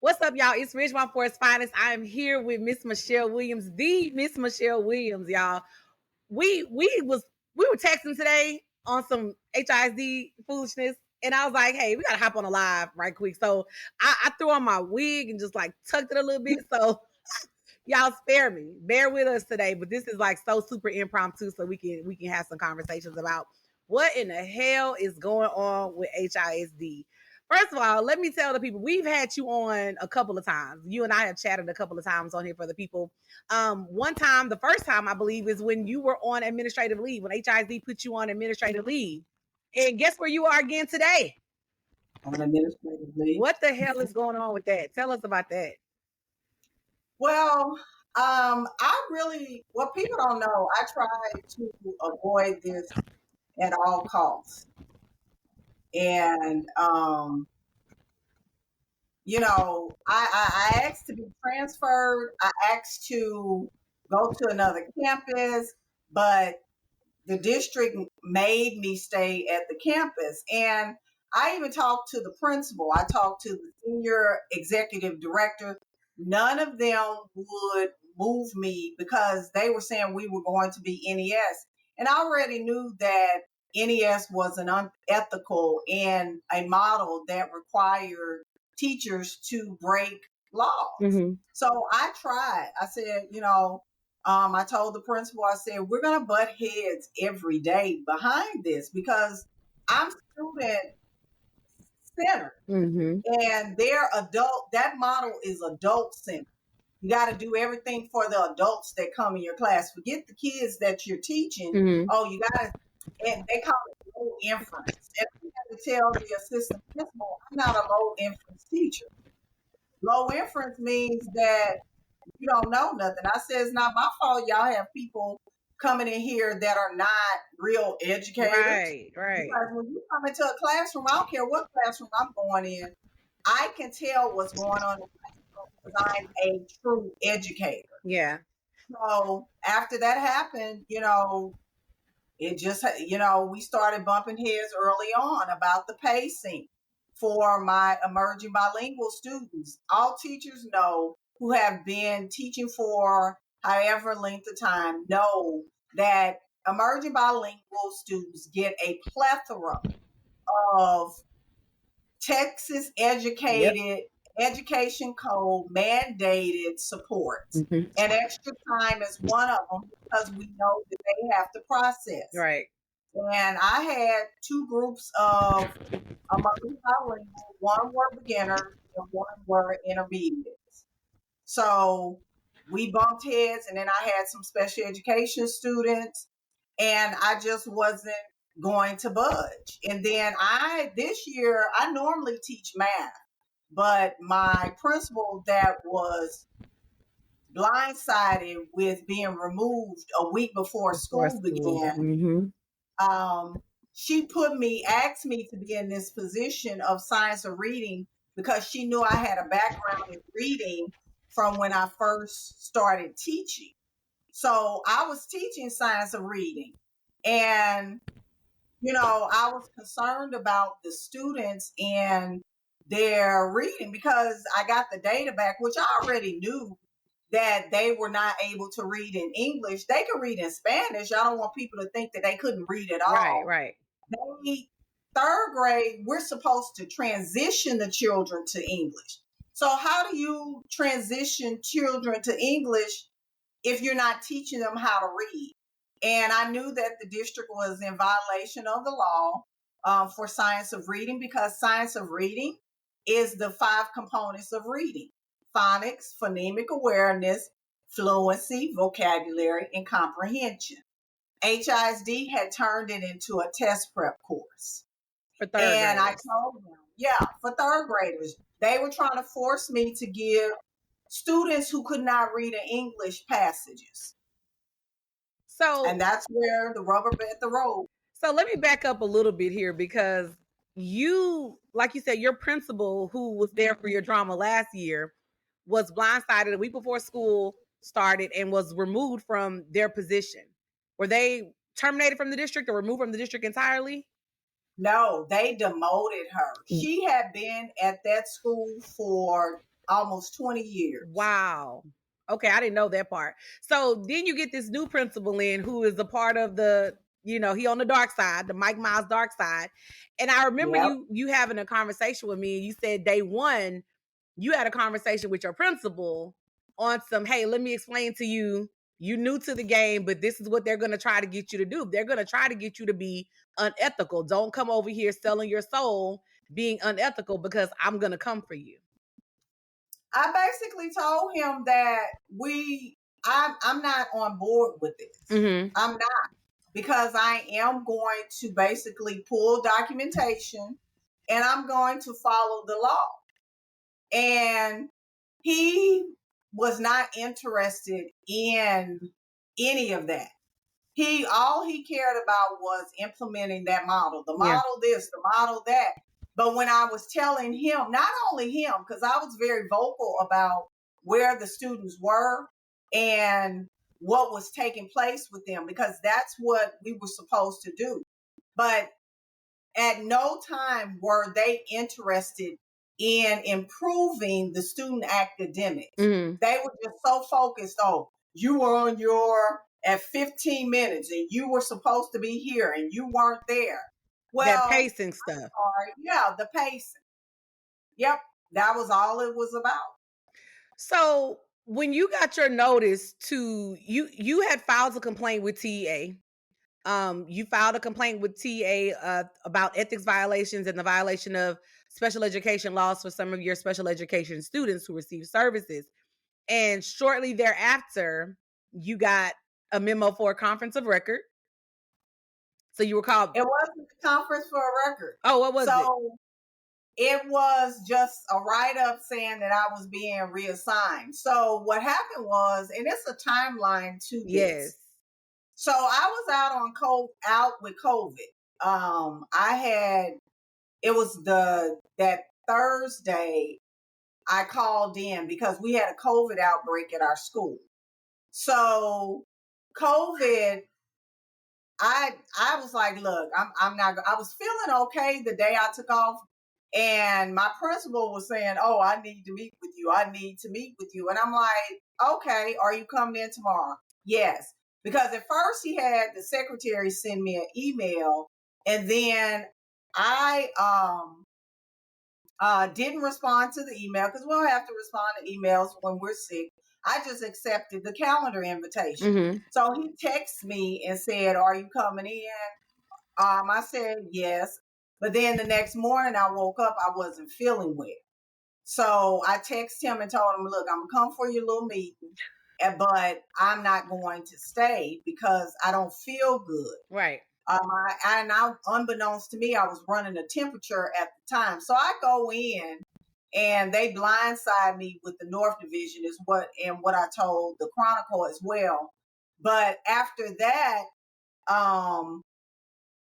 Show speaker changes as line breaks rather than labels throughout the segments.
What's up, y'all? It's Ridgemont Forest Finest. I am here with Miss Michelle Williams, the Miss Michelle Williams, y'all. We were texting today on some HISD foolishness, and I was like, hey, we gotta hop on a live right quick. So I threw on my wig and just like tucked it a little bit. So y'all spare me. Bear with us today, but this is like so super impromptu, so we can have some conversations about what in the hell is going on with HISD. First of all, let me tell the people we've had you on a couple of times. You and I have chatted a couple of times on here for the people. One time, the first time I believe is when you were on administrative leave, when HISD put you on administrative leave. And guess where you are again today?
On administrative leave.
What the hell is going on with that? Tell us about that.
Well, what people don't know, I try to avoid this at all costs. And, I asked to be transferred. I asked to go to another campus, but the district made me stay at the campus. And I even talked to the principal. I talked to the senior executive director. None of them would move me because they were saying we were going to be NES. And I already knew that NES was an unethical and a model that required teachers to break laws.
Mm-hmm.
So I tried. I said, I told the principal, I said, we're going to butt heads every day behind this because I'm student centered.
Mm-hmm.
And that model is adult centered. You got to do everything for the adults that come in your class. Forget the kids that you're teaching.
Mm-hmm.
Oh, you got to, and they call it low inference. And we have to tell the assistant principal, I'm not a low inference teacher. Low inference means that you don't know nothing. I said, it's not my fault y'all have people coming in here that are not real educators.
Right.
Because when you come into a classroom, I don't care what classroom I'm going in, I can tell what's going on in the classroom because I'm a true educator.
Yeah.
So after that happened, it just, we started bumping heads early on about the pacing for my emerging bilingual students. All teachers know who have been teaching for however length of time know that emerging bilingual students get a plethora of Texas educated, education code mandated support.
Mm-hmm.
And extra time is one of them because we know that they have to process.
Right.
And I had two groups of emerging bilingual. One were beginners and one were intermediates. So we bumped heads, and then I had some special education students, and I just wasn't going to budge. And then this year, I normally teach math, but my principal that was blindsided with being removed a week before school began,
Mm-hmm.
She asked me to be in this position of science of reading because she knew I had a background in reading from when I first started teaching. So I was teaching science of reading, and I was concerned about the students and their reading because I got the data back, which I already knew that they were not able to read in English. They could read in Spanish. I don't want people to think that they couldn't read at all.
Right.
Third grade, we're supposed to transition the children to English. So how do you transition children to English if you're not teaching them how to read? And I knew that the district was in violation of the law for science of reading because science of reading is the 5 components of reading: phonics, phonemic awareness, fluency, vocabulary, and comprehension. HISD had turned it into a test prep course.
For third
and
graders.
I told them, for third graders, they were trying to force me to give students who could not read in English passages. And that's where the rubber met the road.
So let me back up a little bit here because you, like you said, your principal who was there for your drama last year was blindsided a week before school started and was removed from their position. Were they terminated from the district or removed from the district entirely?
No, they demoted her. She had been at that school for, almost 20 years.
Wow. Okay, I didn't know that part. So then you get this new principal in who is a part of the, he on the dark side, the Mike Miles dark side. And I remember
Yep.
you having a conversation with me, and you said day one, you had a conversation with your principal on some, hey, let me explain to you, you new to the game, but this is what they're going to try to get you to do. They're going to try to get you to be unethical. Don't come over here selling your soul, being unethical, because I'm going to come for you.
I basically told him that I'm not on board with this.
Mm-hmm.
I'm not, because I am going to basically pull documentation and I'm going to follow the law. And he was not interested in any of that. All he cared about was implementing that model, the model this, the model that. But when I was telling him, not only him, because I was very vocal about where the students were and what was taking place with them, because that's what we were supposed to do. But at no time were they interested in improving the student academics.
Mm-hmm.
They were just so focused on, you were on your at 15 minutes and you were supposed to be here and you weren't there. Well,
That pacing stuff.
Yeah, the pacing. Yep, that was all it was about.
So when you got your notice you had filed a complaint with TEA. You filed a complaint with TEA about ethics violations and the violation of special education laws for some of your special education students who receive services. And shortly thereafter, you got a memo for a conference of record. So you were called.
It wasn't the conference for a record.
Oh, what was it?
It was just a write-up saying that I was being reassigned. So what happened was, and it's a timeline to this.
Yes.
So I was out with COVID. It was that Thursday I called in because we had a COVID outbreak at our school. So COVID, I was like, look, I'm not. I was feeling okay the day I took off, and my principal was saying, "Oh, I need to meet with you. I need to meet with you." And I'm like, "Okay, are you coming in tomorrow?" Yes, because at first he had the secretary send me an email, and then I didn't respond to the email because we don't have to respond to emails when we're sick. I just accepted the calendar invitation.
Mm-hmm.
So he texted me and said, "Are you coming in?" I said yes. But then the next morning I woke up, I wasn't feeling well. So I texted him and told him, look, I'm going to come for your little meeting, but I'm not going to stay because I don't feel good.
Right.
Unbeknownst to me, I was running a temperature at the time. So I go in and they blindside me with the North Division what I told the Chronicle as well. But after that,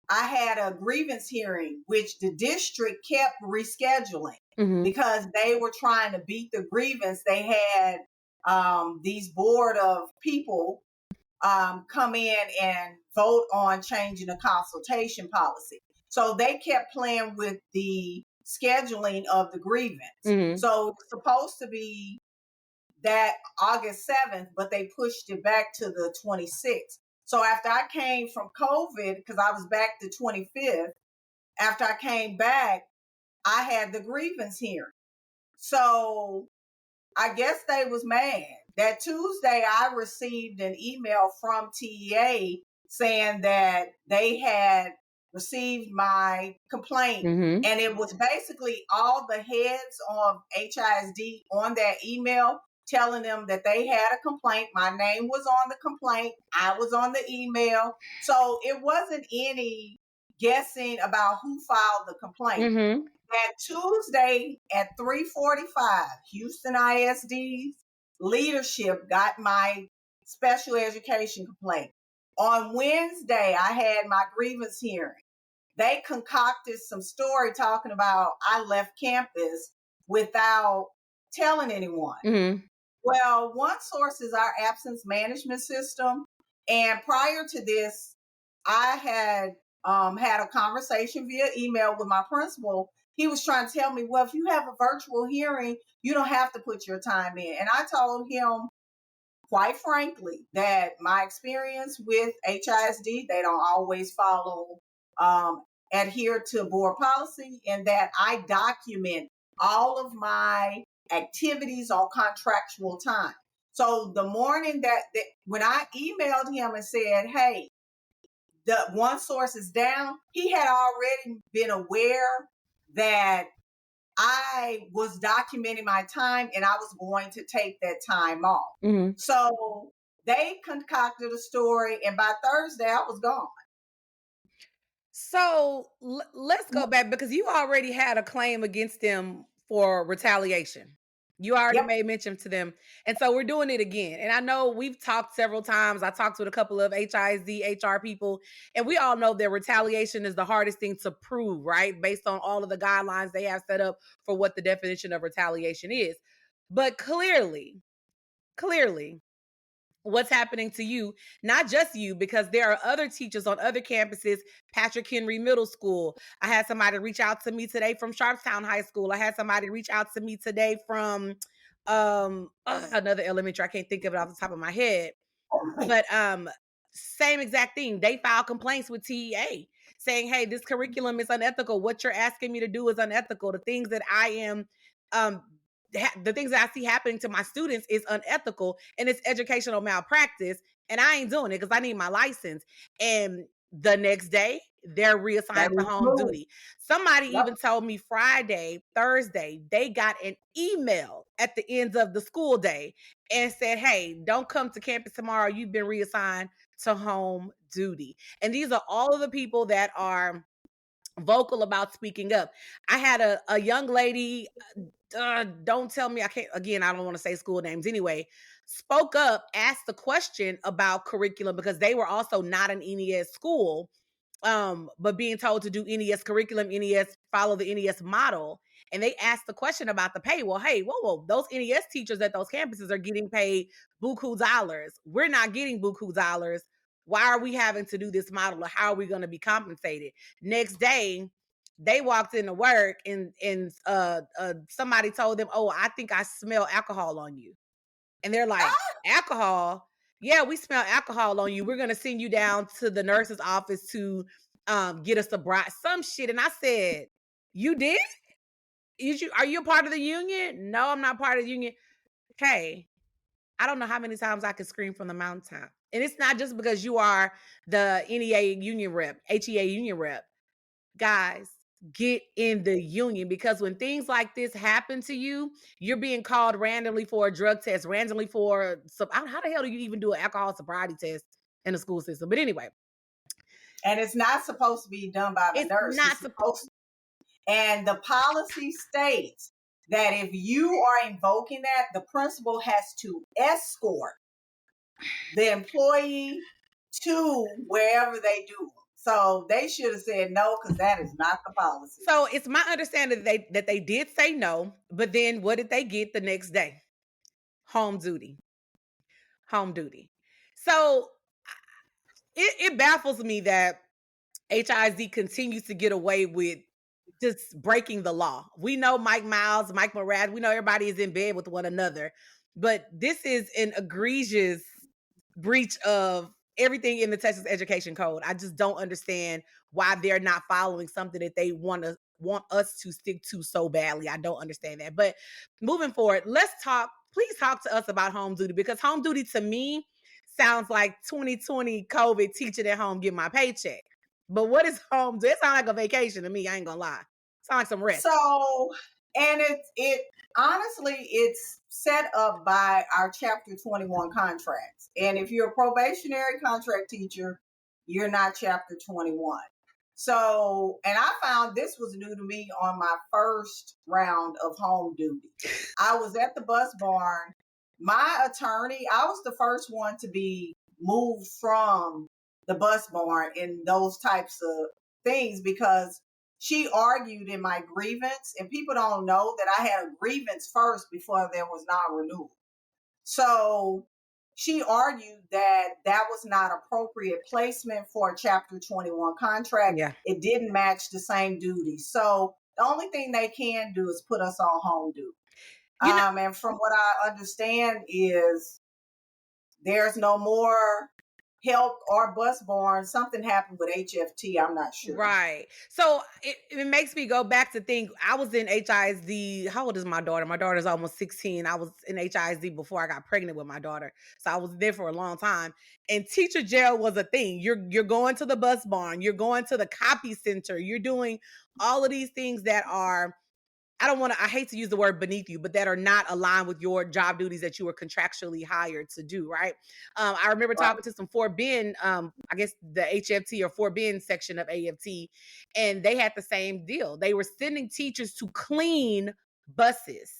I had a grievance hearing, which the district kept rescheduling because they were trying to beat the grievance. They had these board of people come in and vote on changing the consultation policy. So they kept playing with the scheduling of the grievance. So it's supposed to be that August 7th, but they pushed it back to the 26th. So after I came from COVID, because I was back the 25th, after I came back, I had the grievance hearing. So I guess they was mad. That Tuesday, I received an email from TEA saying that they had received my complaint. And it was basically all the heads of HISD on that email telling them that they had a complaint. My name was on the complaint. I was on the email. So it wasn't any guessing about who filed the complaint. That Tuesday at 3:45, Houston ISD's leadership got my special education complaint. On Wednesday, I had my grievance hearing. They concocted some story talking about I left campus without telling anyone. Well, one source is our absence management system. And prior to this, I had had a conversation via email with my principal he was trying to tell me, well, if you have a virtual hearing, you don't have to put your time in. And I told him, quite frankly, that my experience with HISD, they don't always follow, adhere to board policy, and that I document all of my activities on contractual time. So the morning that when I emailed him and said, hey, the one source is down, he had already been aware that I was documenting my time and I was going to take that time off.
Mm-hmm.
So they concocted a story, and by Thursday, I was gone.
So let's go back because you already had a claim against them for retaliation. You already
Yep.
made mention to them. And so we're doing it again. And I know we've talked several times. I talked with a couple of HISD HR people, and we all know that retaliation is the hardest thing to prove, right? Based on all of the guidelines they have set up for what the definition of retaliation is. But clearly, what's happening to you, not just you, because there are other teachers on other campuses. Patrick Henry Middle School, I had somebody reach out to me today from Sharpstown High School. I had somebody reach out to me today from another elementary. I can't think of it off the top of my head, but same exact thing. They filed complaints with TEA saying, hey, this curriculum is unethical. What you're asking me to do is unethical. The things that I am the things that I see happening to my students is unethical, and it's educational malpractice, and I ain't doing it because I need my license. And the next day, they're reassigned to home duty. Somebody even told me Friday, Thursday, they got an email at the end of the school day and said, hey, don't come to campus tomorrow. You've been reassigned to home duty. And these are all of the people that are vocal about speaking up. I had a young lady, don't tell me I can't, again, I don't want to say school names anyway, spoke up, asked the question about curriculum because they were also not an NES school, but being told to do NES curriculum, NES, follow the NES model. And they asked the question about the pay. Well, hey, whoa, those NES teachers at those campuses are getting paid buku dollars. We're not getting buku dollars. Why are we having to do this model, or how are we going to be compensated? Next day, they walked into work and somebody told them, oh, I think I smell alcohol on you. And they're like, alcohol? Yeah, we smell alcohol on you. We're going to send you down to the nurse's office to get us a bride, some shit. And I said, you did? Are you a part of the union? No, I'm not part of the union. Hey, I don't know how many times I could scream from the mountaintop. And it's not just because you are the NEA union rep, HEA union rep. Guys, get in the union, because when things like this happen to you, you're being called randomly for a drug test, randomly for some. How the hell do you even do an alcohol sobriety test in the school system? But anyway,
and it's not supposed to be done by the nurse.
Not supposed
to. And the policy states that if you are invoking that, the principal has to escort the employee to wherever they do. So they should have said no, because that is not the policy.
So it's my understanding that they did say no, but then what did they get the next day? Home duty. Home duty. So it baffles me that HISD continues to get away with just breaking the law. We know Mike Miles, Mike Morad, we know everybody is in bed with one another, but this is an egregious breach of everything in the Texas Education Code. I just don't understand why they're not following something that they want us to stick to so badly. I don't understand that. But moving forward, please talk to us about home duty, because home duty to me sounds like 2020 COVID teaching at home, get my paycheck. But what is home duty? It sounds like a vacation to me. I ain't gonna lie. Sounds like some rest.
So, and it honestly, it's set up by our Chapter 21 contracts. And if you're a probationary contract teacher, you're not Chapter 21. So, and I found this was new to me on my first round of home duty. I was at the bus barn. My attorney, I was the first one to be moved from the bus barn in those types of things, because she argued in my grievance, and people don't know that I had a grievance first before there was non-renewal. So she argued that that was not appropriate placement for a Chapter 21 contract.
Yeah.
It didn't match the same duties. So The only thing they can do is put us on home duty.
You know,
And from what I understand is there's no more help or bus barn. Something happened with HFT. I'm not sure.
right. So it makes me go back to think I was in HISD. How old is my daughter? My daughter's almost 16. I was in HISD before I got pregnant with my daughter. So I was there for a long time. And teacher jail was a thing. You're going to the bus barn, you're going to the copy center, you're doing all of these things that are, I hate to use the word beneath you, but that are not aligned with your job duties that you were contractually hired to do, right? I remember
Right.
talking to some Fort Bend, I guess the HFT or Fort Bend section of AFT, and they had the same deal. They were sending teachers to clean buses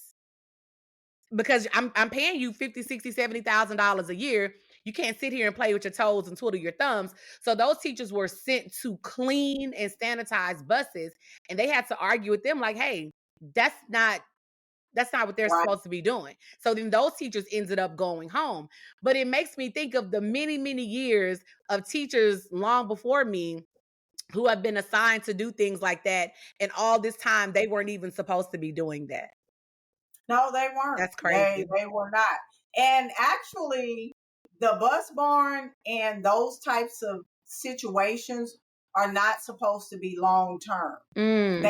because I'm paying you 50, 60, $70,000 a year. You can't sit here and play with your toes and twiddle your thumbs. So those teachers were sent to clean and sanitize buses, and they had to argue with them like, hey, that's not what they're
Right.
supposed to be doing. So then those teachers ended up going home. But it makes me think of the many, many years of teachers long before me who have been assigned to do things like that. And all this time, they weren't even supposed to be doing that.
No, they weren't.
That's
They
crazy.
they were not. And actually, the bus barn and those types of situations are not supposed to be long term.
Mm,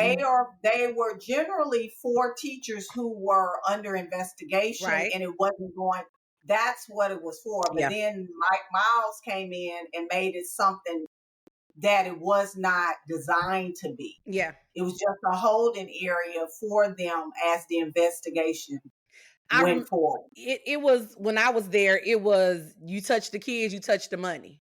They were generally for teachers who were under investigation
right.
and it wasn't going. That's what it was for. But
Yeah.
then Mike Miles came in and made it something that it was not designed to be.
Yeah.
It was just a holding area for them as the investigation
I
went
rem-
forward.
it was when I was there, it was you touch the kids, you touch the money.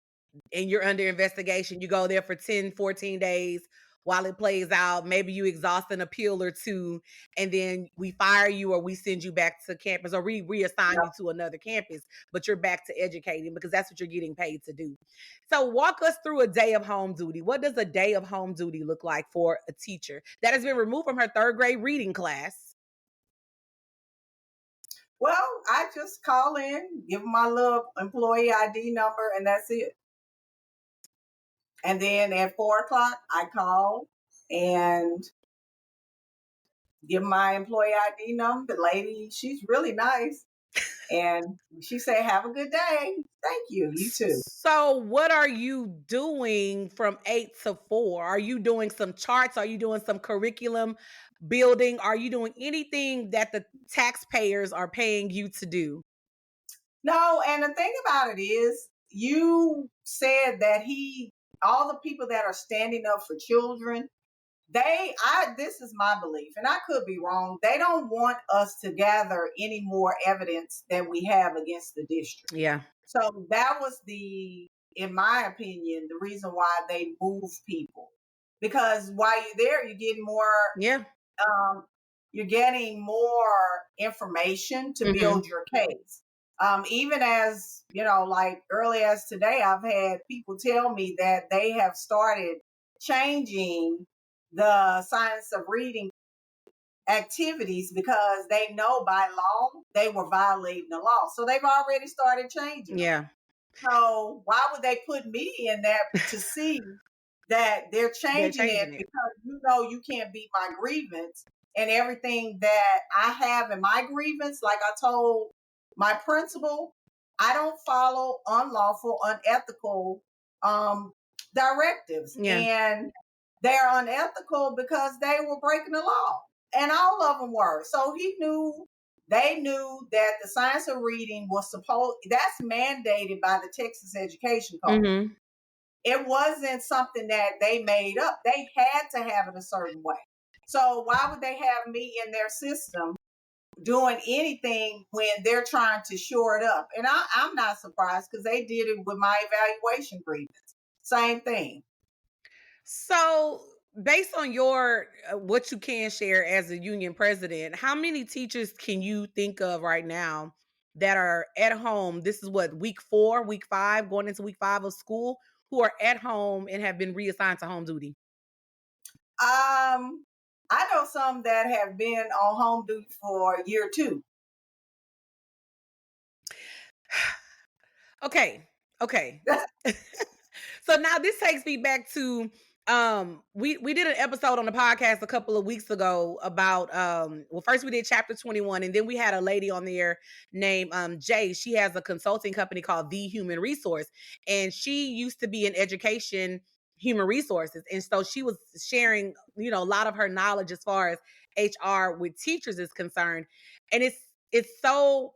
And you're under investigation. You go there for 10, 14 days while it plays out. Maybe you exhaust an appeal or two, and then we fire you or we send you back to campus or reassign you
Yep.
to another campus, but you're back to educating because that's what you're getting paid to do. So walk us through a day of home duty. What does a day of home duty look like for a teacher that has been removed from her third grade reading class?
Well, I just call in, give them my little employee ID number, and that's it. And then at 4 o'clock, I call and give my employee ID number. The lady, she's really nice. And she said, have a good day. Thank you. You too.
So, what are you doing from 8 to 4? Are you doing some charts? Are you doing some curriculum building? Are you doing anything that the taxpayers are paying you to do?
No, and the thing about it is, you said that all the people that are standing up for children, this is my belief, and I could be wrong. They don't want us to gather any more evidence than we have against the district.
Yeah.
So that was in my opinion, the reason why they move people. Because while you're there,
Yeah.
um, you're getting more information to
Hmm.
build your case. Even as, like early as today, I've had people tell me that they have started changing the science of reading activities because they know by law they were violating the law. So they've already started changing them.
Yeah.
So why would they put me in that to see that they're
They're
changing it
changing it.
because you can't beat my grievance and everything that I have in my grievance, like I told my principal, I don't follow unlawful, unethical directives.
Yeah.
And they're unethical because they were breaking the law. And all of them were. So they knew that the science of reading that's mandated by the Texas Education Code.
Hmm.
It wasn't something that they made up. They had to have it a certain way. So why would they have me in their system doing anything when they're trying to shore it up? And I'm not surprised because they did it with my evaluation grievance. Same thing.
So, based on your what you can share as a union president, how many teachers can you think of right now that are at home? This is what, week 4, week 5, going into week 5 of school, who are at home and have been reassigned to home duty.
I know some that have been on home duty for year 2.
Okay. So now this takes me back to We did an episode on the podcast a couple of weeks ago about well, first we did chapter 21, and then we had a lady on there named Jay. She has a consulting company called The Human Resource, and she used to be in education human resources, and so she was sharing, a lot of her knowledge as far as HR with teachers is concerned. And it's so,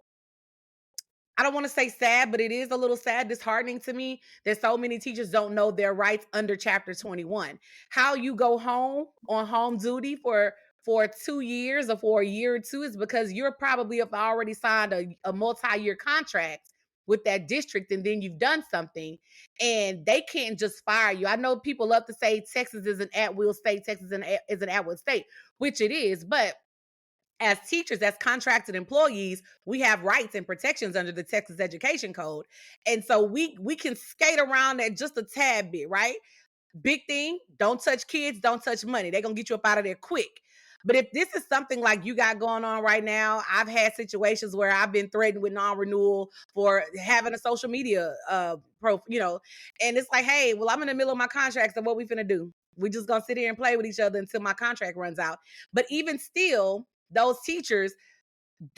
I don't want to say sad, but it is a little sad, disheartening to me that so many teachers don't know their rights under Chapter 21. How you go home on home duty for 2 years or for a year or two is because you're probably have already signed a multi-year contract with that district, and then you've done something and they can't just fire you. I know people love to say Texas is an at-will state, Texas is an at-will state, which it is, but as teachers, as contracted employees, we have rights and protections under the Texas Education Code. And so we can skate around that just a tad bit, right? Big thing, don't touch kids, don't touch money. They're going to get you up out of there quick. But if this is something like you got going on right now, I've had situations where I've been threatened with non-renewal for having a social media and it's like, hey, well, I'm in the middle of my contract, so what we finna do? We just gonna sit here and play with each other until my contract runs out. But even still, those teachers,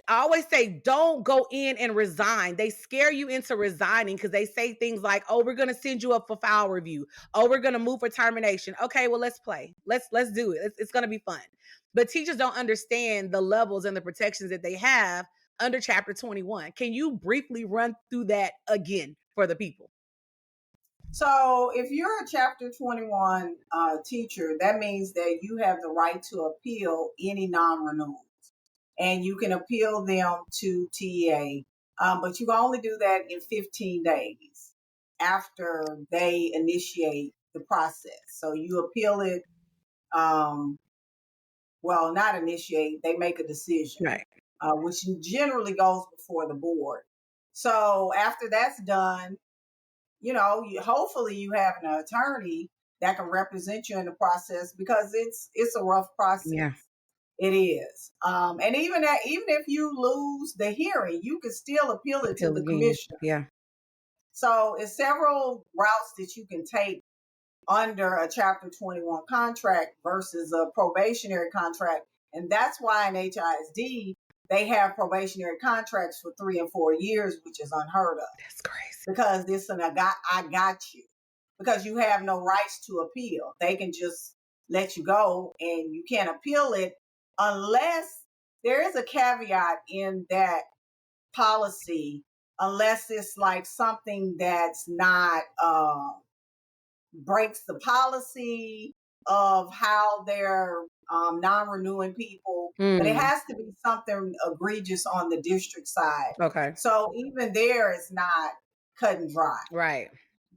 I always say, don't go in and resign. They scare you into resigning because they say things like, "Oh, we're going to send you up for file review. Oh, we're going to move for termination." Okay, well, let's play. Let's do it. It's going to be fun. But teachers don't understand the levels and the protections that they have under Chapter 21. Can you briefly run through that again for the people?
So, if you're a Chapter 21 teacher, that means that you have the right to appeal any non-renewals, and you can appeal them to TEA, but you can only do that in 15 days after they initiate the process. So you appeal it, well, not initiate, they make a decision,
Right.
which generally goes before the board. So after that's done, hopefully you have an attorney that can represent you in the process, because it's a rough process.
Yeah.
It is. And even if you lose the hearing, you can still appeal it to the commissioner.
Yeah.
So it's several routes that you can take under a Chapter 21 contract versus a probationary contract. And that's why in HISD, they have probationary contracts for 3 and 4 years, which is unheard of.
That's crazy.
Because this and I got you. Because you have no rights to appeal. They can just let you go, and you can't appeal it unless there is a caveat in that policy, unless it's like something that's not breaks the policy of how they're non-renewing people, but it has to be something egregious on the district side.
Okay.
So even there is not cut and dry.
Right.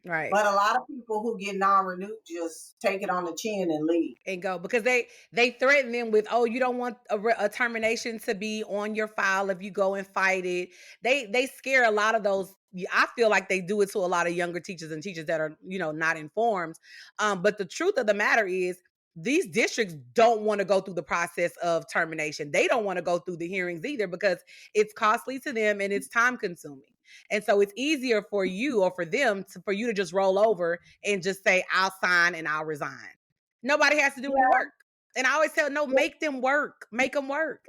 Right.
But a lot of people who get non-renewed just take it on the chin and leave.
And go, because they threaten them with, oh, you don't want a termination to be on your file if you go and fight it. They scare a lot of those. I feel like they do it to a lot of younger teachers and teachers that are, not informed. But the truth of the matter is, these districts don't want to go through the process of termination. They don't want to go through the hearings either, because it's costly to them and it's time consuming. And so it's easier for you or for them for you to just roll over and just say, I'll sign and I'll resign. Nobody has to do any work. And I always tell, no, make them work. Make them work.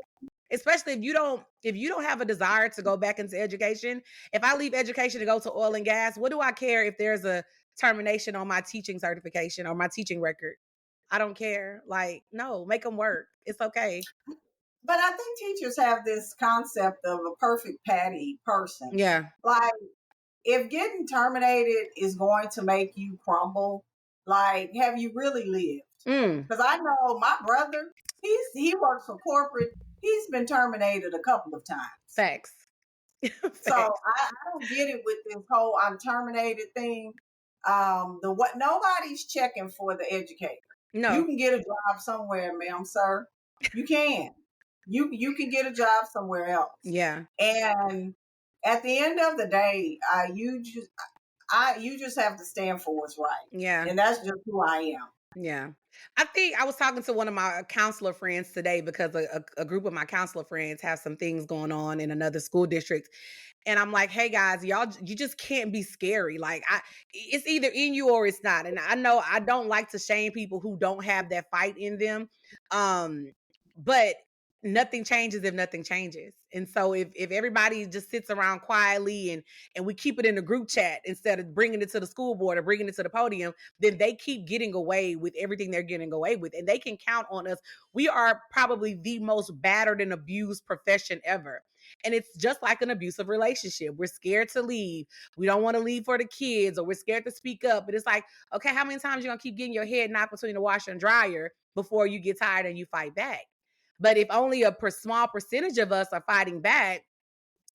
Especially if you don't have a desire to go back into education. If I leave education to go to oil and gas, what do I care if there's a termination on my teaching certification or my teaching record? I don't care. Like, no, make them work. It's okay.
But I think teachers have this concept of a perfect patty person.
Yeah.
Like, if getting terminated is going to make you crumble, like, have you really lived? Because I know my brother, he works for corporate. He's been terminated a couple of times.
Facts.
So I don't get it with this whole I'm terminated thing. Nobody's checking for the educator.
No.
You can get a job somewhere, ma'am, sir. You can. You can get a job somewhere else.
Yeah.
And at the end of the day, you just have to stand for what's right.
Yeah.
And that's just who I am.
Yeah. I think I was talking to one of my counselor friends today because a group of my counselor friends have some things going on in another school district. And I'm like, hey guys, y'all, you just can't be scary. Like, it's either in you or it's not. And I know I don't like to shame people who don't have that fight in them. But nothing changes if nothing changes. And so if everybody just sits around quietly and we keep it in the group chat instead of bringing it to the school board or bringing it to the podium, then they keep getting away with everything they're getting away with. And they can count on us. We are probably the most battered and abused profession ever. And it's just like an abusive relationship. We're scared to leave. We don't want to leave for the kids, or we're scared to speak up. But it's like, okay, how many times you gonna keep getting your head knocked between the washer and dryer before you get tired and you fight back? But if only a small percentage of us are fighting back,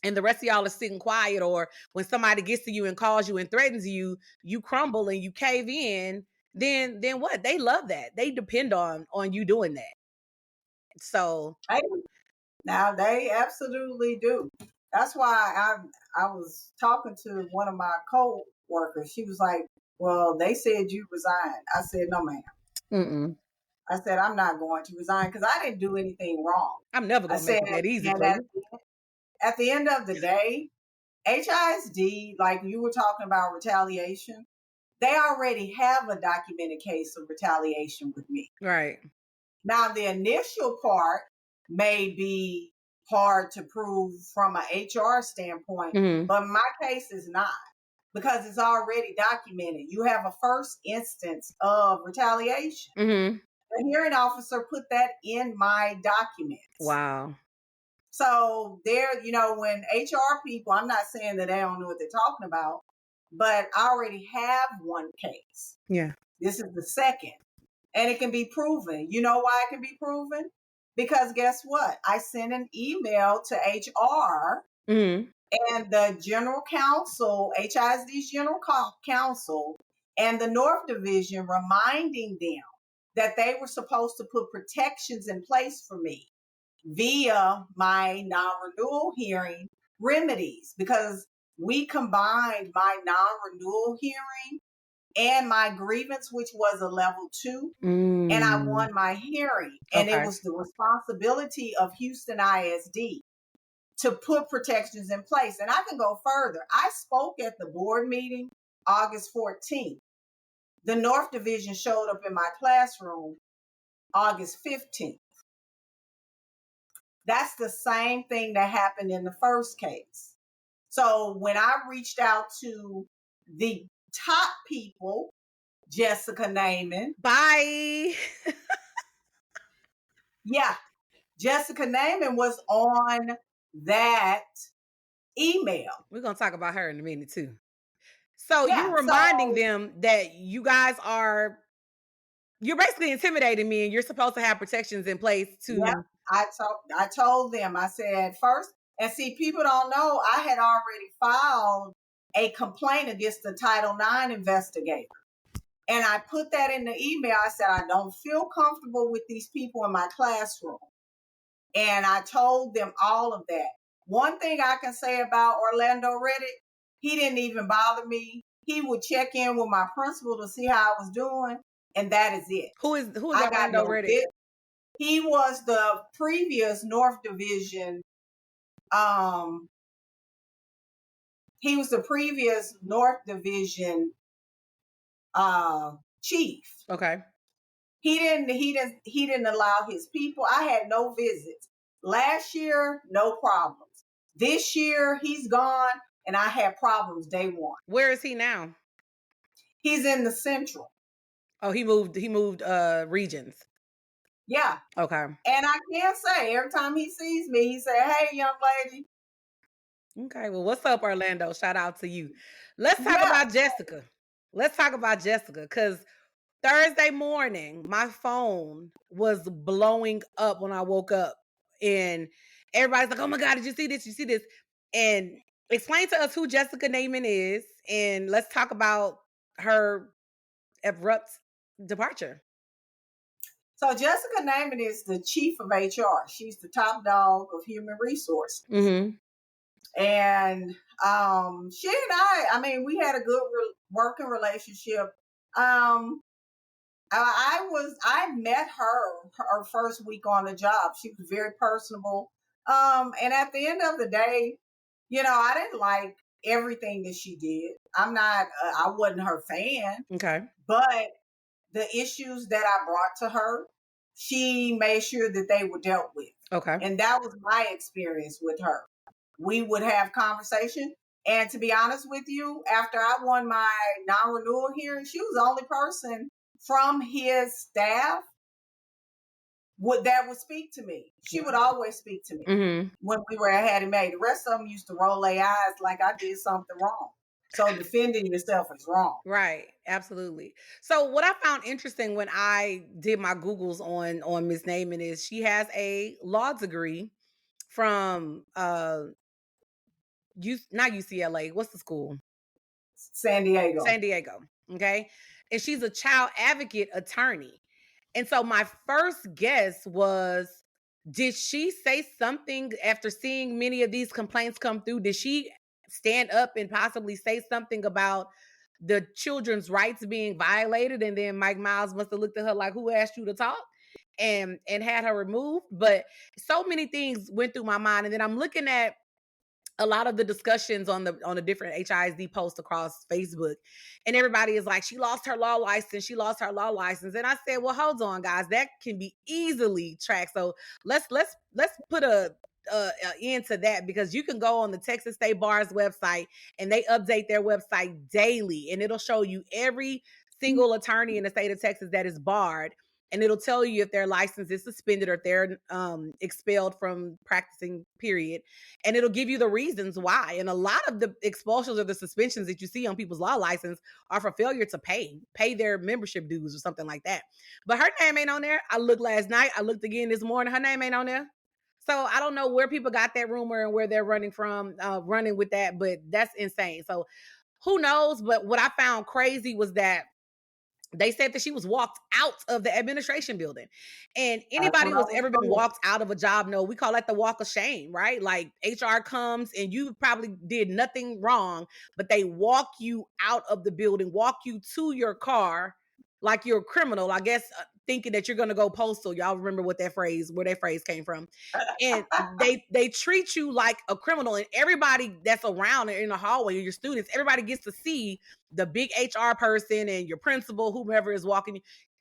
and the rest of y'all are sitting quiet, or when somebody gets to you and calls you and threatens you, you crumble and you cave in, then what? They love that. They depend on you doing that. So
Hey, now they absolutely do. That's why I was talking to one of my co-workers. She was like, "Well, they said you resigned." I said, "No, ma'am."
mm-mm.
I said, "I'm not going to resign because I didn't do anything wrong."
I'm never
I
gonna make
said,
it that easy
and
for you.
at the end of the day, HISD, like you were talking about retaliation, they already have a documented case of retaliation with me.
Right.
Now, the initial part may be hard to prove from an HR standpoint,
Mm-hmm.
but my case is not because it's already documented. You have a first instance of retaliation.
Mm-hmm.
The hearing officer put that in my documents.
Wow.
So there, when HR people, I'm not saying that they don't know what they're talking about, but I already have one case.
Yeah.
This is the second. And it can be proven. You know why it can be proven? Because guess what? I sent an email to HR
Mm-hmm.
and the general counsel, HISD's general counsel, and the North Division reminding them that they were supposed to put protections in place for me via my non-renewal hearing remedies, because we combined my non-renewal hearing and my grievance, which was a level 2, and I
Mm.
won my hearing. And it
Okay.
was the responsibility of Houston ISD to put protections in place. And I can go further. I spoke at the board meeting August 14th. The North Division showed up in my classroom August 15th. That's the same thing that happened in the first case. So when I reached out to the top people, Jessica Naaman,
Bye.
yeah, Jessica Naaman was on that email.
We're gonna talk about her in a minute too. So
Yeah,
you're reminding
so
them that you guys you're basically intimidating me and you're supposed to have protections in place
yeah,
to
I told them, I said first, and see, people don't know I had already filed a complaint against the Title IX investigator. And I put that in the email. I said, I don't feel comfortable with these people in my classroom. And I told them all of that. One thing I can say about Orlando Reddick, he didn't even bother me. He would check in with my principal to see how I was doing, and that is it.
who is
I got
Orlando
no
Reddick?
bit. He was the previous North Division. Um, he was the previous North Division chief.
Okay.
He didn't allow his people. I had no visits. Last year, no problems. This year, he's gone, and I had problems day one.
Where is he now?
He's in the central.
Oh, he moved regions.
Yeah.
Okay.
And I can't say every time he sees me, he say, "Hey, young lady."
Okay. Well, what's up, Orlando? Shout out to you. Let's talk
Yeah.
about Jessica. Let's talk about Jessica because Thursday morning, my phone was blowing up when I woke up, and everybody's like, "Oh my God, did you see this? You see this?" And explain to us who Jessica Naaman is, and let's talk about her abrupt departure.
So Jessica Naaman is the chief of HR. She's the top dog of human resources.
Mm-hmm.
And she and I mean, we had a good working relationship. I met her first week on the job. She was very personable. And at the end of the day, I didn't like everything that she did. I wasn't her fan,
Okay.
but the issues that I brought to her, she made sure that they were dealt with.
Okay.
And that was my experience with her. We would have conversation. And to be honest with you, after I won my non-renewal hearing, she was the only person from his staff that would speak to me. She would always speak to me when we were at Hattie Mae. The rest of them used to roll their eyes like I did something wrong. So defending yourself is wrong.
Right. Absolutely. So what I found interesting when I did my Googles on Miss Naaman is she has a law degree from not UCLA. What's the school?
San Diego.
San Diego. Okay. And she's a child advocate attorney. And so my first guess was, did she say something after seeing many of these complaints come through? Did she stand up and possibly say something about the children's rights being violated? And then Mike Miles must have looked at her like, who asked you to talk? And had her removed. But so many things went through my mind. And then I'm looking at a lot of the discussions on the different HISD posts across Facebook, and everybody is like, she lost her law license. She lost her law license. And I said, well, hold on, guys, that can be easily tracked. So let's put a end to that, because you can go on the Texas State Bar's website and they update their website daily, and it'll show you every single attorney in the state of Texas that is barred. And it'll tell you if their license is suspended or if they're expelled from practicing, period. And it'll give you the reasons why. And a lot of the expulsions or the suspensions that you see on people's law license are for failure to pay their membership dues or something like that. But her name ain't on there. I looked last night. I looked again this morning. Her name ain't on there. So I don't know where people got that rumor and where they're running from, running with that, but that's insane. So who knows? But what I found crazy was that they said that she was walked out of the administration building. And anybody who's ever been walked out of a job know we call that the walk of shame, right? Like HR comes and you probably did nothing wrong, but they walk you out of the building, walk you to your car like you're a criminal, I guess, thinking that you're going to go postal. Y'all remember where that phrase came from. And they treat you like a criminal, and everybody that's around in the hallway, your students, everybody gets to see the big HR person and your principal, whomever is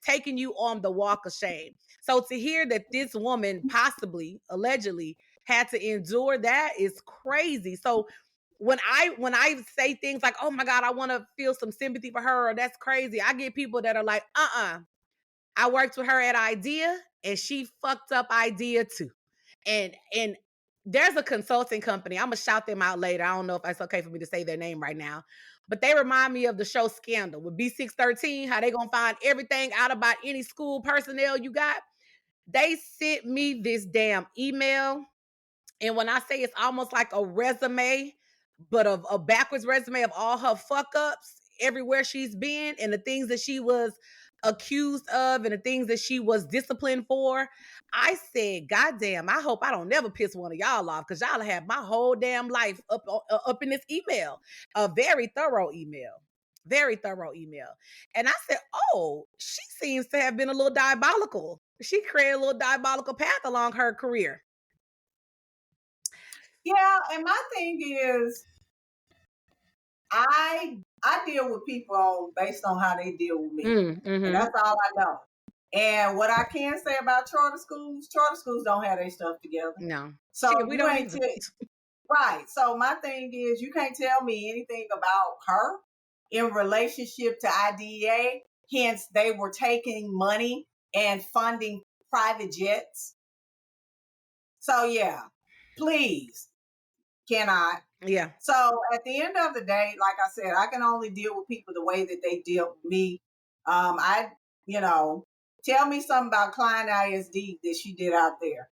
taking you on the walk of shame. So to hear that this woman possibly, allegedly, had to endure that is crazy. So when I say things like, oh my God, I want to feel some sympathy for her, or that's crazy, I get people that are like, I worked with her at IDEA and she fucked up IDEA too. And there's a consulting company. I'm gonna shout them out later. I don't know if it's okay for me to say their name right now, but they remind me of the show Scandal with B613, how they gonna find everything out about any school personnel you got. They sent me this damn email. And when I say it's almost like a resume, but a backwards resume of all her fuck ups everywhere she's been and the things that she was accused of and the things that she was disciplined for. I said, God damn, I hope I don't never piss one of y'all off, because y'all have my whole damn life up in this email. A very thorough email. Very thorough email. And I said, oh, she seems to have been a little diabolical. She created a little diabolical path along her career.
Yeah, and my thing is, I deal with people based on how they deal with me, and that's all I know. And what I can say about charter schools don't have their stuff together.
No,
so
we don't need
right. So my thing is, you can't tell me anything about her in relationship to IDEA. Hence, they were taking money and funding private jets. So yeah, please. Cannot.
Yeah.
So at the end of the day, like I said, I can only deal with people the way that they deal with me. Tell me something about Klein ISD that she did out there.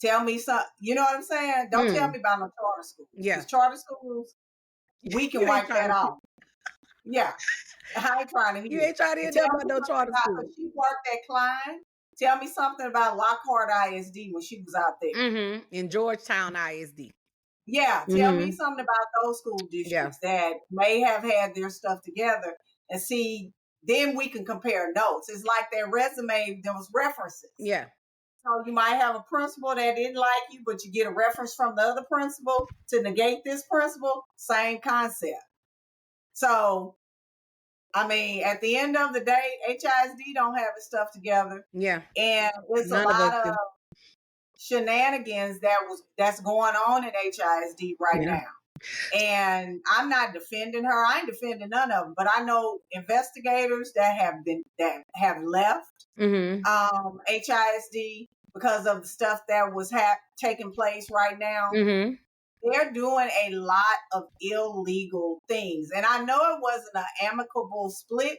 Tell me something. You know what I'm saying? Don't tell me about no charter schools.
Yeah.
Because charter schools, we can wipe that off. Yeah. I ain't trying to hear.
You ain't trying to hear about no charter school.
She worked at Klein. Tell me something about Lockhart ISD when she was out there.
In Georgetown ISD.
Yeah, tell me something about those school districts that may have had their stuff together, and see, then we can compare notes. It's like their resume, there was references.
Yeah.
So you might have a principal that didn't like you, but you get a reference from the other principal to negate this principal. Same concept. So, I mean, at the end of the day, HISD don't have its stuff together.
Yeah.
And it's
None
a
of us
lot
do.
of shenanigans that's going on in HISD right
Yeah.
now. And I'm not defending her. I ain't defending none of them. But I know investigators that have left HISD because of the stuff that was taking place right now. They're doing a lot of illegal things. And I know it wasn't an amicable split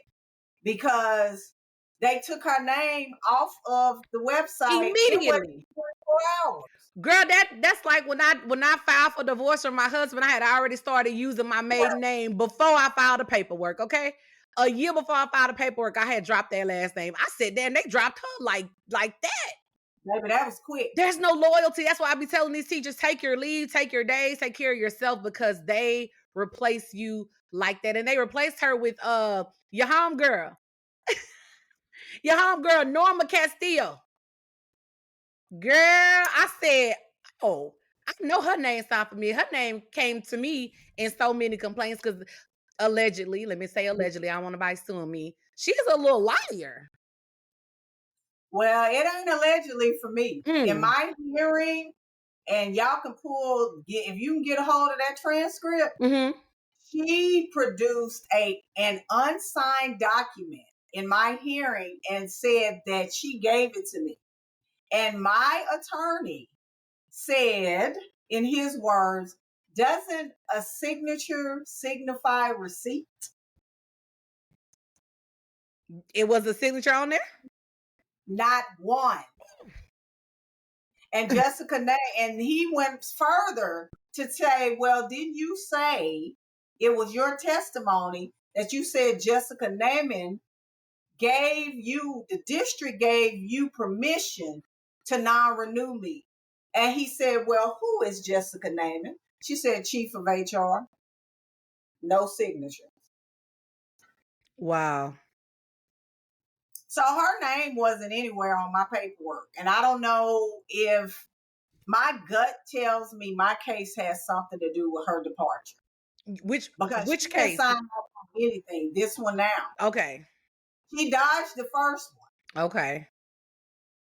because they took her name off of the website. It was
Immediately.
24 hours.
Girl, that's like when I filed for divorce from my husband, I had already started using my maiden name before I filed the paperwork, okay? A year before I filed the paperwork, I had dropped that last name. I said, damn, they dropped her like that.
Baby, that was quick.
There's no loyalty. That's why I be telling these teachers, take your leave, take your days, take care of yourself, because they replace you like that. And they replaced her with your homegirl. Your homegirl, Norma Castillo. Girl, I said, oh, I know her name sound familiar. Her name came to me in so many complaints because allegedly, let me say allegedly, I don't want nobody suing me. She's a little liar.
Well, it ain't allegedly for me. In my hearing, and y'all can if you can get a hold of that transcript, she produced an unsigned document in my hearing and said that she gave it to me. And my attorney said, in his words, doesn't a signature signify receipt?
It was a signature on there?
Not one. And Jessica, and he went further to say, well, didn't you say it was your testimony that you said Jessica Naaman the district gave you permission to non-renew me? And he said, well, who is Jessica Naaman? She said, chief of HR. No signature.
Wow.
So her name wasn't anywhere on my paperwork. And I don't know if my gut tells me my case has something to do with her departure. Which she
case?
Sign up on anything. This one now.
Okay.
She dodged the first one.
Okay.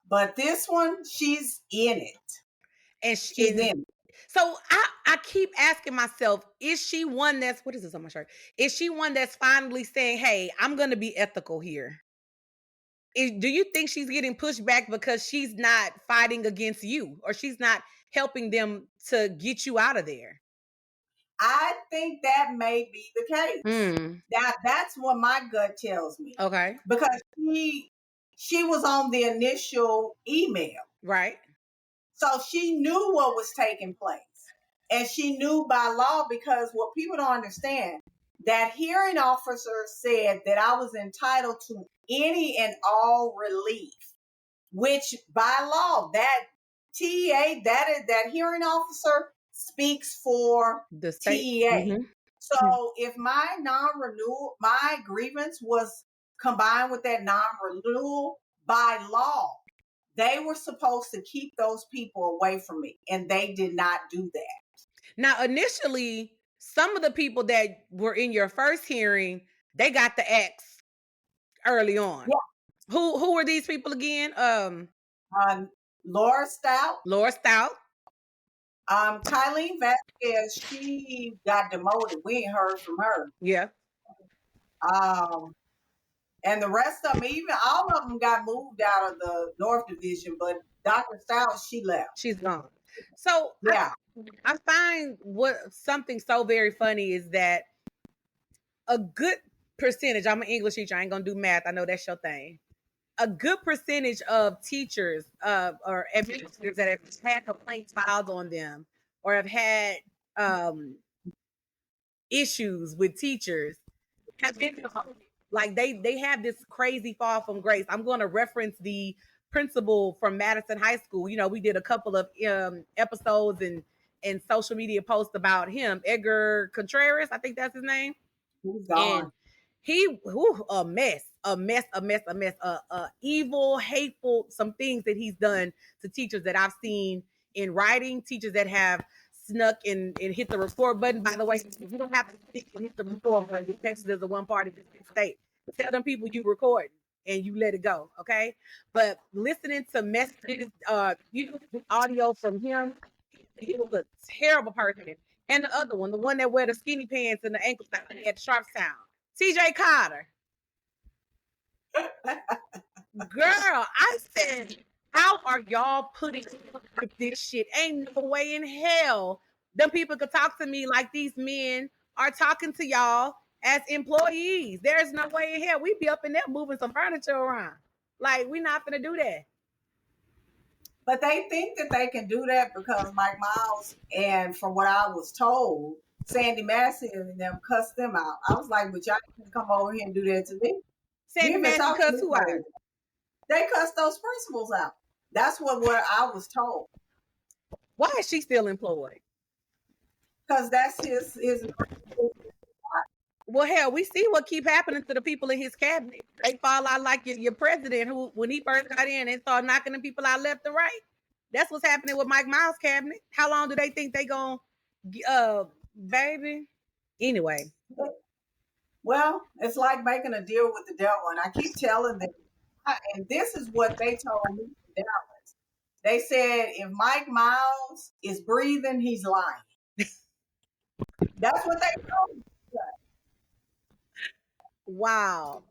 But this one, she's in it.
And she's in it. So I keep asking myself, is she one that's, what is this on my shirt? Is she one that's finally saying, hey, I'm going to be ethical here? Do you think she's getting pushed back because she's not fighting against you, or she's not helping them to get you out of there?
I think that may be the case. That's what my gut tells me.
Okay.
Because she was on the initial email.
Right.
So she knew what was taking place. And she knew by law, because what people don't understand, that hearing officer said that I was entitled to any and all relief, which by law, that TEA, that hearing officer speaks for the TEA. So if my non-renewal, my grievance was combined with that non-renewal, by law, they were supposed to keep those people away from me, and they did not do that.
Now, initially, some of the people that were in your first hearing, they got the X early on. Yeah. Who were these people again?
Laura Stout.
Laura Stout.
Kylene Vasquez, she got demoted. We ain't heard from her.
Yeah.
And the rest of them, even all of them got moved out of the North Division, but Dr. Stout, she left.
She's gone. So yeah, I find something so very funny is that a good percentage, I'm an English teacher, I ain't gonna do math, I know that's your thing. A good percentage of teachers or administrators that have had complaints filed on them or have had issues with teachers have been like they have this crazy fall from grace. I'm going to reference the principal from Madison High School. You know, we did a couple of episodes and social media posts about him, Edgar Contreras, I think that's his name.
He's gone.
a mess, evil, hateful, some things that he's done to teachers that I've seen in writing, teachers that have snuck and hit the report button. By the way, you don't have to hit the report button. Texas is a one party state. Tell them people you record and you let it go, okay? But listening to messages, audio from him, he was a terrible person. And the other one, the one that wear the skinny pants and the ankle sound at Sharpstown, TJ Carter. Girl, I said, how are y'all putting up with this shit? Ain't no way in hell them people could talk to me like these men are talking to y'all as employees. There's no way in hell we'd be up in there moving some furniture around. Like, we're not gonna do that.
But they think that they can do that because Mike Miles, and from what I was told, Sandy Massey and them cussed them out. I was like, but y'all can come over here and do that to me.
Sandy Massey cussed who out?
They cussed those principals out. That's what I was told.
Why is she still employed?
Because that's his.
Well, hell, we see what keep happening to the people in his cabinet. They fall out like your president, who, when he first got in, and started knocking the people out left and right. That's what's happening with Mike Miles' cabinet. How long do they think they gonna, baby? Anyway.
Well, it's like making a deal with the devil, and I keep telling them, and this is what they told me in Dallas. They said if Mike Miles is breathing, he's lying. That's what they told me.
Wow.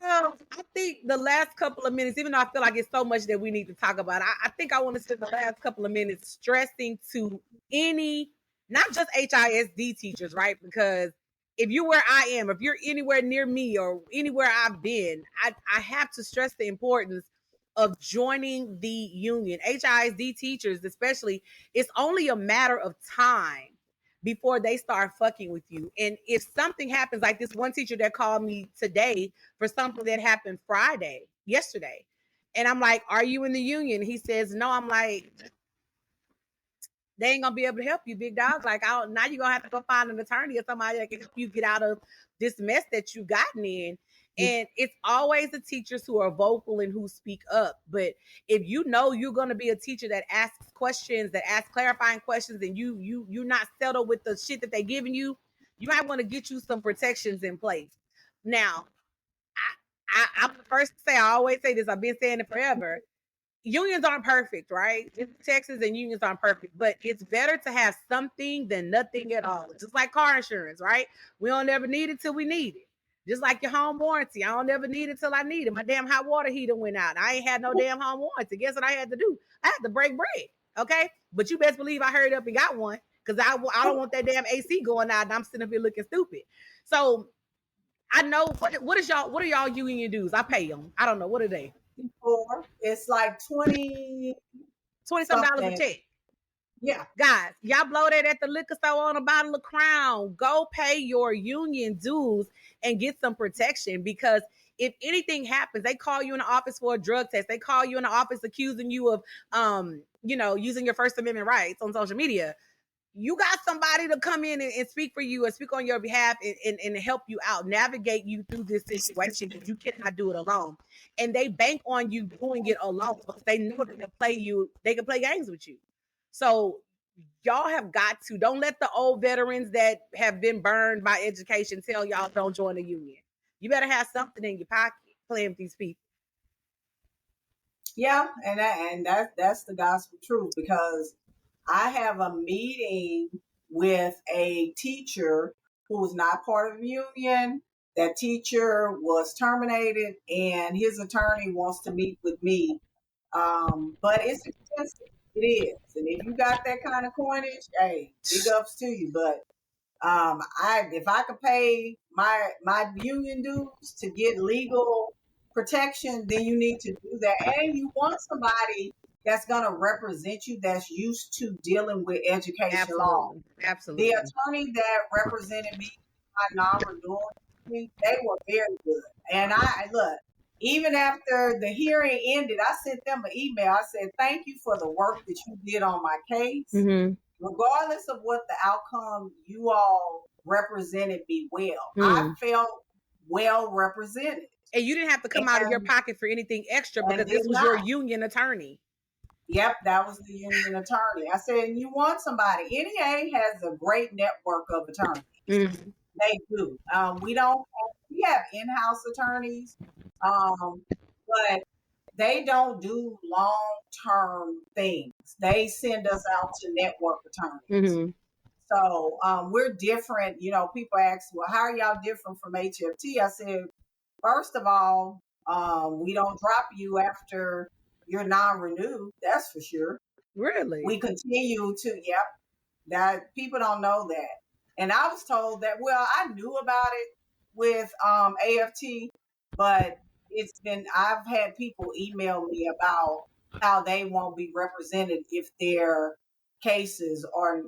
I think the last couple of minutes, even though I feel like it's so much that we need to talk about, I think I want to spend the last couple of minutes stressing to any, not just HISD teachers, right? Because if you're where I am, if you're anywhere near me or anywhere I've been, I have to stress the importance of joining the union. HISD teachers, especially, it's only a matter of time before they start fucking with you. And if something happens, like this one teacher that called me today for something that happened yesterday. And I'm like, are you in the union? He says, no. I'm like, they ain't gonna be able to help you, big dog. Like, now you're gonna have to go find an attorney or somebody that can help you get out of this mess that you've gotten in. And it's always the teachers who are vocal and who speak up. But if you know you're going to be a teacher that asks questions, that asks clarifying questions, and you're not settled with the shit that they're giving you, you might want to get you some protections in place. Now, I'm the first to say, I always say this, I've been saying it forever. Unions aren't perfect, right? It's Texas and unions aren't perfect, but it's better to have something than nothing at all. Just like car insurance, right? We don't ever need it till we need it. Just like your home warranty. I don't ever need it till I need it. My damn hot water heater went out. I ain't had no damn home warranty. Guess what I had to do? I had to break bread. Okay? But you best believe I hurried up and got one because I don't want that damn AC going out and I'm sitting up here looking stupid. So I know what are y'all union dues? I pay them. I don't know. What are they?
It's like $20
some a check.
Yeah.
Guys, y'all blow that at the liquor store on a bottle of Crown. Go pay your union dues and get some protection, because if anything happens, they call you in the office for a drug test. They call you in the office accusing you of using your First Amendment rights on social media. You got somebody to come in and speak for you and speak on your behalf and help you out, navigate you through this situation, because you cannot do it alone. And they bank on you doing it alone because they know they can play games with you. So y'all have got to, don't let the old veterans that have been burned by education tell y'all don't join the union. You better have something in your pocket playing with these people.
Yeah, and that's the gospel truth, because I have a meeting with a teacher who was not part of the union. That teacher was terminated, and his attorney wants to meet with me. But it's expensive. It is. And if you got that kind of coinage, hey, big ups to you. But if I could pay my union dues to get legal protection, then you need to do that. And you want somebody that's going to represent you, that's used to dealing with education law.
Absolutely.
The attorney that represented me, my non-renewal, they were very good. And look, even after the hearing ended, I sent them an email. I said, thank you for the work that you did on my case.
Mm-hmm.
Regardless of what the outcome, you all represented me well. I felt well represented.
And you didn't have to come out of your pocket for anything extra because
did
this was your
not.
union attorney.
Yep, that was the union attorney. I said, you want somebody. NEA has a great network of attorneys.
Mm-hmm.
They do. We have in-house attorneys, but they don't do long-term things. They send us out to network attorneys.
Mm-hmm.
So we're different. You know, people ask, well, how are y'all different from HFT? I said, first of all, we don't drop you after you're non-renewed. That's for sure.
Really?
We continue to, yep, that people don't know that. And I was told that, well, I knew about it with AFT, but I've had people email me about how they won't be represented if their cases are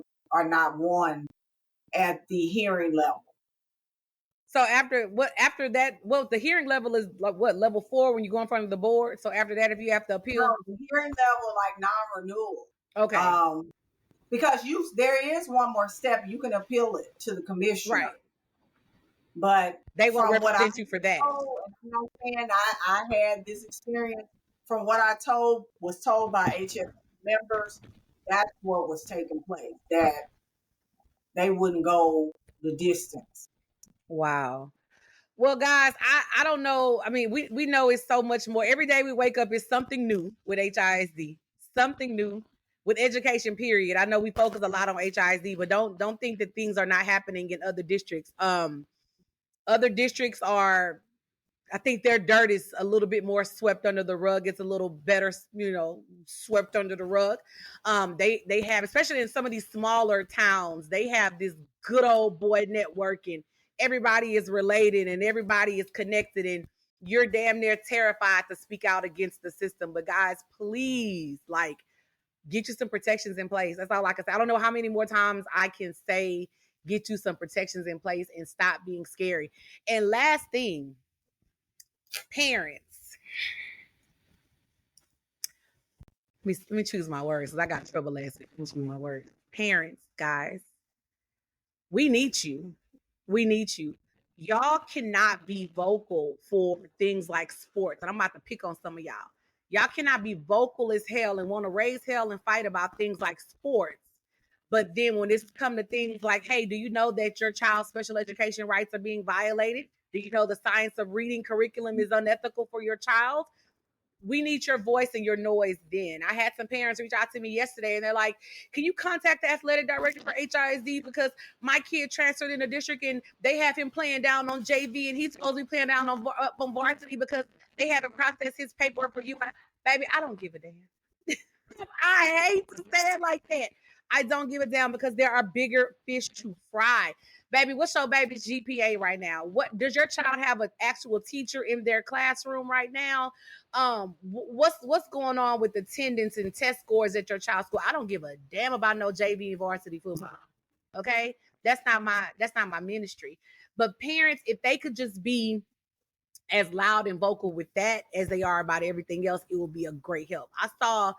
not won at the hearing level.
So after that, well, the hearing level is like what, level 4 when you go in front of the board. So after that, if you have to appeal,
No, the hearing level, like non-renewal.
okay,
Because there is one more step. You can appeal it to the commissioner.
right?
But
They won't
from what I
represent you for that.
I had this experience from what was told by HF members. That's what was taking place. That they wouldn't go the distance.
Wow. Well, guys, I don't know. I mean, we know it's so much more. Every day we wake up, it's something new with HISD. Something new with education. Period. I know we focus a lot on HISD, but don't think that things are not happening in other districts. Other districts are, I think their dirt is a little bit more swept under the rug. It's a little better, swept under the rug. They have, especially in some of these smaller towns, they have this good old boy networking. Everybody is related and everybody is connected, and you're damn near terrified to speak out against the system. But guys, please, like, get you some protections in place. That's all I can say. I don't know how many more times I can say, get you some protections in place and stop being scary. And last thing, parents. Let me choose my words because I got in trouble last week. Let me choose my words. Parents, guys, we need you. We need you. Y'all cannot be vocal for things like sports. And I'm about to pick on some of y'all. Y'all cannot be vocal as hell and want to raise hell and fight about things like sports. But then when it's come to things like, hey, do you know that your child's special education rights are being violated? Do you know the science of reading curriculum is unethical for your child? We need your voice and your noise then. I had some parents reach out to me yesterday and they're like, can you contact the athletic director for HISD because my kid transferred in a district and they have him playing down on JV and he's supposed to be playing down on varsity because they haven't processed his paperwork for you. Baby, I don't give a damn. I hate to say it like that. I don't give a damn because there are bigger fish to fry. Baby, what's your baby's GPA right now? What does your child have an actual teacher in their classroom right now? What's going on with attendance and test scores at your child's school? I don't give a damn about no JV and varsity football. Okay? That's not my ministry. But parents, if they could just be as loud and vocal with that as they are about everything else, it will be a great help. I saw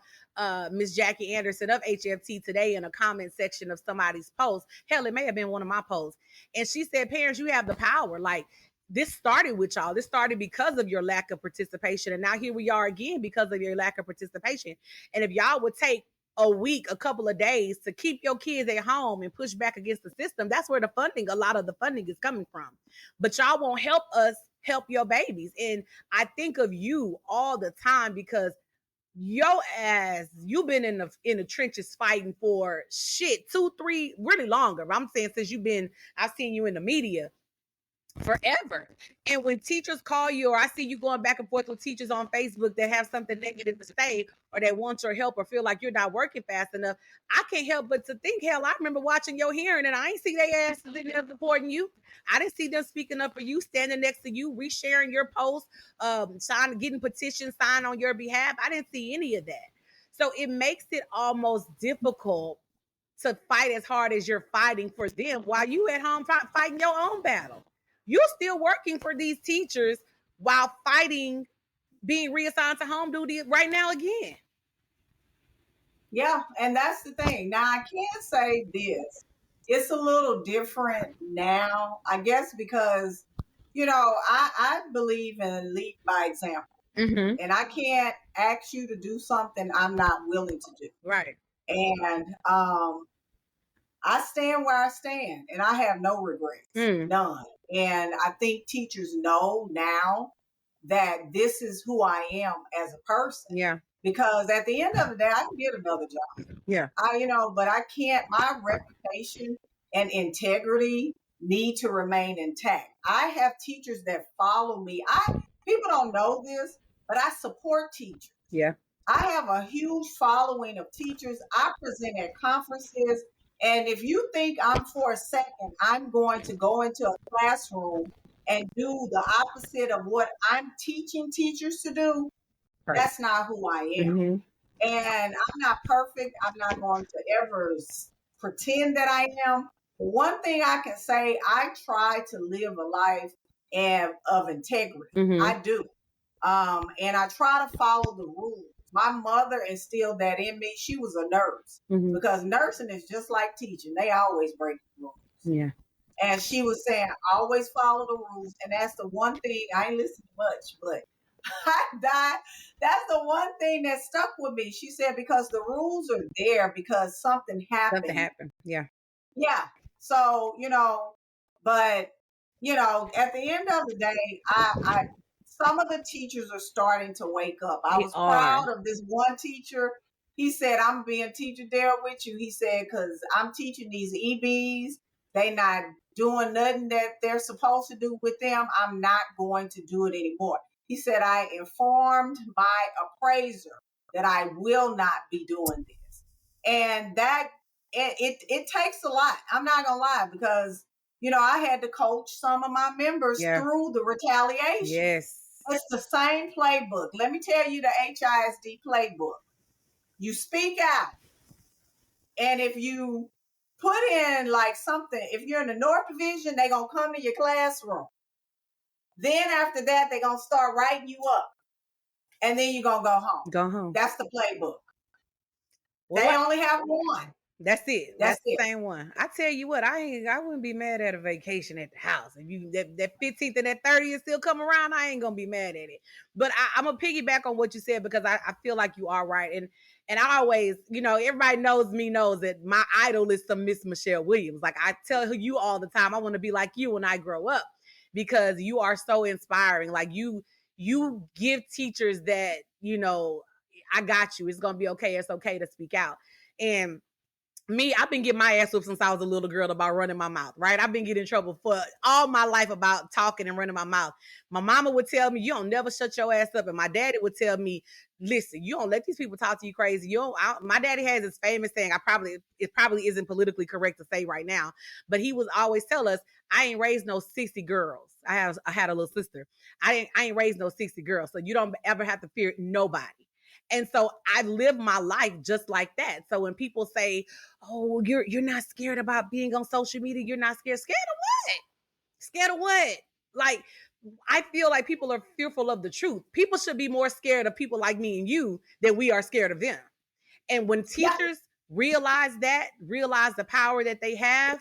Miss Jackie Anderson of HFT today in a comment section of somebody's post. Hell, it may have been one of my posts. And she said, parents, you have the power. Like, this started with y'all. This started because of your lack of participation. And now here we are again because of your lack of participation. And if y'all would take a week, a couple of days to keep your kids at home and push back against the system, that's where a lot of the funding is coming from. But y'all won't help us help your babies. And I think of you all the time because yo ass, you've been in the trenches fighting for shit 2-3 really longer. I'm saying since I've seen you in the media forever. And when teachers call you, or I see you going back and forth with teachers on Facebook that have something negative to say, or that want your help or feel like you're not working fast enough, I can't help but to think, hell, I remember watching your hearing and I ain't see their asses in there supporting you. I didn't see them speaking up for you, standing next to you, resharing your posts, getting petitions signed on your behalf. I didn't see any of that. So it makes it almost difficult to fight as hard as you're fighting for them while you at home fighting your own battle. You're still working for these teachers while fighting being reassigned to home duty right now again.
Yeah, and that's the thing. Now, I can say this. It's a little different now, I guess, because I believe in lead by example.
Mm-hmm.
And I can't ask you to do something I'm not willing to do.
Right.
And I stand where I stand, and I have no regrets,
Mm.
none. And I think teachers know now that this is who I am as a person.
Yeah.
Because at the end of the day, I can get another job.
Yeah.
But I can't. My reputation and integrity need to remain intact. I have teachers that follow me. People don't know this, but I support teachers.
Yeah.
I have a huge following of teachers. I present at conferences. And if you think for a second, I'm going to go into a classroom and do the opposite of what I'm teaching teachers to do,
Right.
that's not who I am.
Mm-hmm.
And I'm not perfect. I'm not going to ever pretend that I am. One thing I can say, I try to live a life of integrity.
Mm-hmm.
I do. And I try to follow the rules. My mother instilled that in me. She was a nurse
Mm-hmm.
because nursing is just like teaching. They always break the rules.
Yeah.
And she was saying, always follow the rules. And that's the one thing I ain't listened much, but I died. That's the one thing that stuck with me. She said, because the rules are there because something happened.
Something happened. Yeah.
Yeah. So, but at the end of the day, I some of the teachers are starting to wake up. I
They
was
are.
proud of this one teacher. He said, I'm being teacher there with you. He said, because I'm teaching these EBs. They not doing nothing that they're supposed to do with them. I'm not going to do it anymore. He said, I informed my appraiser that I will not be doing this. And that it takes a lot. I'm not gonna lie, because I had to coach some of my members through the retaliation.
Yes.
It's the same playbook. Let me tell you the HISD playbook. You speak out, and if you put in like something, if you're in the North Division, they're gonna come to your classroom. Then after that, they're gonna start writing you up, and then you're gonna go home.
Go home.
That's the playbook.
Well,
they only have one.
That's it.
That's
the
it.
same one. I tell you what, I wouldn't be mad at a vacation at the house. If you that 15th and that 30th still come around, I ain't gonna be mad at it. But I'm gonna piggyback on what you said, because I feel like you are right. And I always, everybody knows that my idol is some Miss Michelle Williams. Like I tell you all the time, I want to be like you when I grow up, because you are so inspiring. Like you give teachers that, I got you. It's gonna be okay. It's okay to speak out. And me, I've been getting my ass whooped since I was a little girl about running my mouth, right? I've been getting in trouble for all my life about talking and running my mouth. My mama would tell me, you don't never shut your ass up. And my daddy would tell me, listen, you don't let these people talk to you crazy. My daddy has this famous saying, it probably isn't politically correct to say right now, but he would always tell us, I ain't raised no 60 girls. I had a little sister. I ain't raised no 60 girls. So you don't ever have to fear nobody. And so I live my life just like that. So when people say, oh, you're not scared about being on social media, you're not scared. Scared of what? Scared of what? Like, I feel like people are fearful of the truth. People should be more scared of people like me and you than we are scared of them. And when teachers realize the power that they have,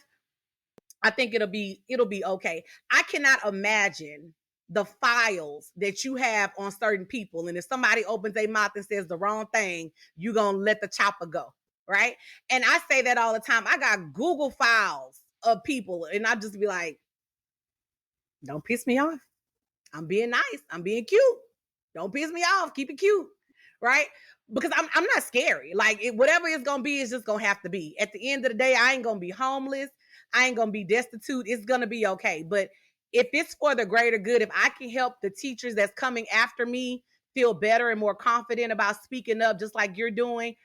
I think it'll be okay. I cannot imagine the files that you have on certain people. And if somebody opens their mouth and says the wrong thing, you're going to let the chopper go. Right. And I say that all the time. I got Google files of people, and I just be like, don't piss me off. I'm being nice. I'm being cute. Don't piss me off. Keep it cute. Right. Because I'm not scary. Like whatever it's going to be, it's just going to have to be. At the end of the day, I ain't going to be homeless. I ain't going to be destitute. It's going to be okay. But if it's for the greater good, if I can help the teachers that's coming after me feel better and more confident about speaking up, just like you're doing,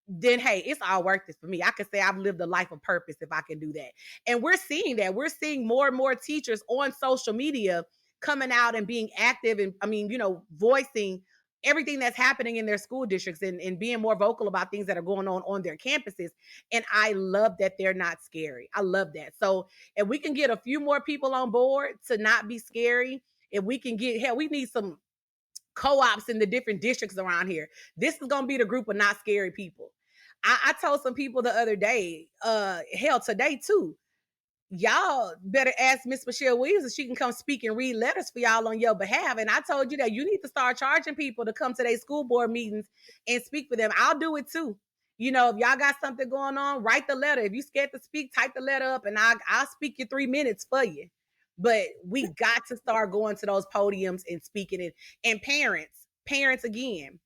then hey, it's all worth it for me. I can say I've lived a life of purpose if I can do that. And we're seeing that. We're seeing more and more teachers on social media coming out and being active and voicing everything that's happening in their school districts and being more vocal about things that are going on their campuses. And I love that they're not scary. I love that. So if we can get a few more people on board to not be scary, if we can we need some co-ops in the different districts around here. This is going to be the group of not scary people. I told some people the other day, today too, y'all better ask Miss Michelle Williams if she can come speak and read letters for y'all on your behalf. And I told you that you need to start charging people to come to their school board meetings and speak for them. I'll do it too. You know, if y'all got something going on, write the letter. If you scared to speak, type the letter up and I'll speak you 3 minutes for you. But we got to start going to those podiums and speaking it. And parents again,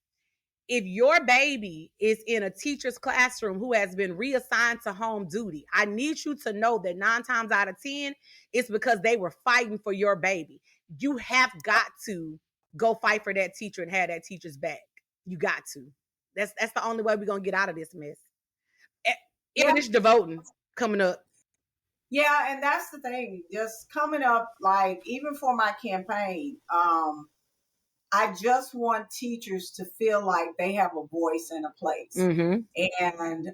if your baby is in a teacher's classroom who has been reassigned to home duty, I need you to know that 9 times out of 10, it's because they were fighting for your baby. You have got to go fight for that teacher and have that teacher's back. You got to. That's the only way we're going to get out of this mess. Initiative voting coming up.
Yeah, and that's the thing. Just coming up, like, even for my campaign, I just want teachers to feel like they have a voice and a place.
Mm-hmm.
And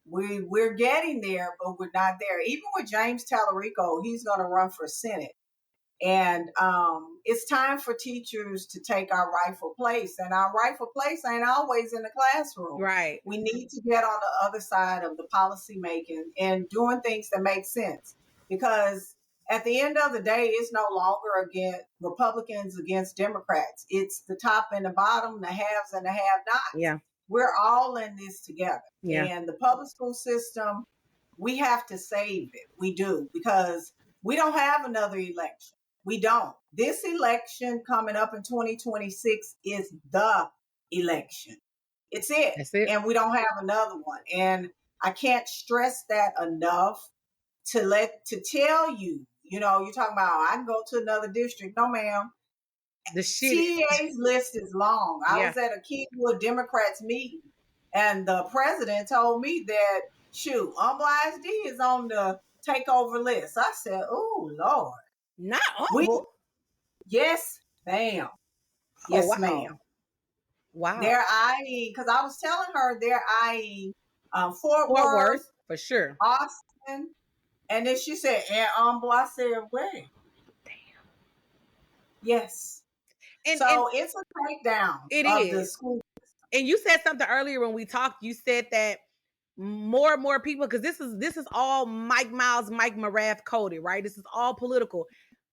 we're getting there, but we're not there. Even with James Tallarico, he's going to run for Senate. And it's time for teachers to take our rightful place. And our rightful place ain't always in the classroom.
Right.
We need to get on the other side of the policy making and doing things that make sense. Because at the end of the day, it's no longer against Republicans against Democrats. It's the top and the bottom, the haves and the have-nots.
Yeah.
We're all in this together.
Yeah.
And the public school system, we have to save it. We do, because we don't have another election. We don't. This election coming up in 2026 is the election. It's it.
That's it.
And we don't have another one. And I can't stress that enough to tell you, you know, you're talking about, I can go to another district. No, ma'am.
The shit.
CEA's list is long. I was at a Kingwood Democrats meeting, and the president told me that, shoot, ISD is on the takeover list. I said, oh, Lord.
Not Humble.
Yes, ma'am. Yes,
wow.
ma'am.
Wow.
They're eyeing, because I was telling her they're eyeing Fort Worth,
for sure.
Austin. And then she said, and I said, where?
Damn.
Yes. And it's a takedown of the school.
And you said something earlier when we talked. You said that more and more people, because this is all Mike Miles, Mike Marath coded, right? This is all political.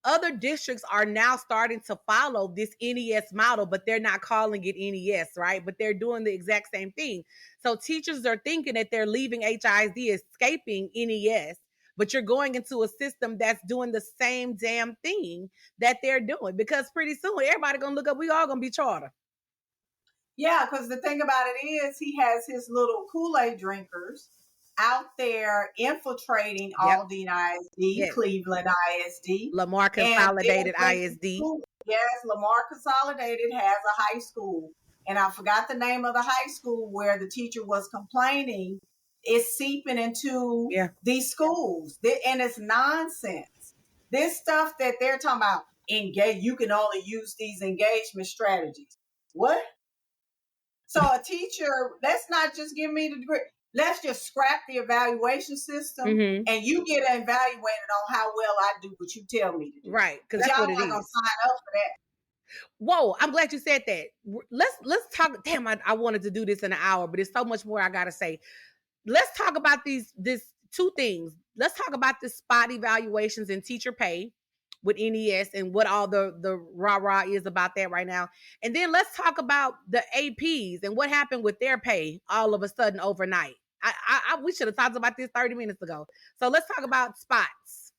Other districts are now starting to follow this NES model, but they're not calling it NES, right? But they're doing the exact same thing. So teachers are thinking that they're leaving HISD, escaping NES, but you're going into a system that's doing the same damn thing that they're doing, because pretty soon everybody gonna look up, we all gonna be charter.
Yeah, because the thing about it is he has his little Kool-Aid drinkers out there infiltrating Aldine ISD, Cleveland ISD.
Lamar Consolidated ISD.
Yes, Lamar Consolidated has a high school. And I forgot the name of the high school where the teacher was complaining. It's seeping into these schools. And it's nonsense. This stuff that they're talking about, you can only use these engagement strategies. What? So a teacher, let's not just give me the degree. Let's just scrap the evaluation system, and you get evaluated on how well I do what you tell me to do.
Right, because
y'all not gonna sign up for that.
Whoa, I'm glad you said that. Let's talk. Damn, I wanted to do this in an hour, but there's so much more I gotta say. Let's talk about this two things. Let's talk about the spot evaluations and teacher pay with NES and what all the rah-rah is about that right now. And then let's talk about the APs and what happened with their pay all of a sudden overnight. We should have talked about this 30 minutes ago. So let's talk about spots.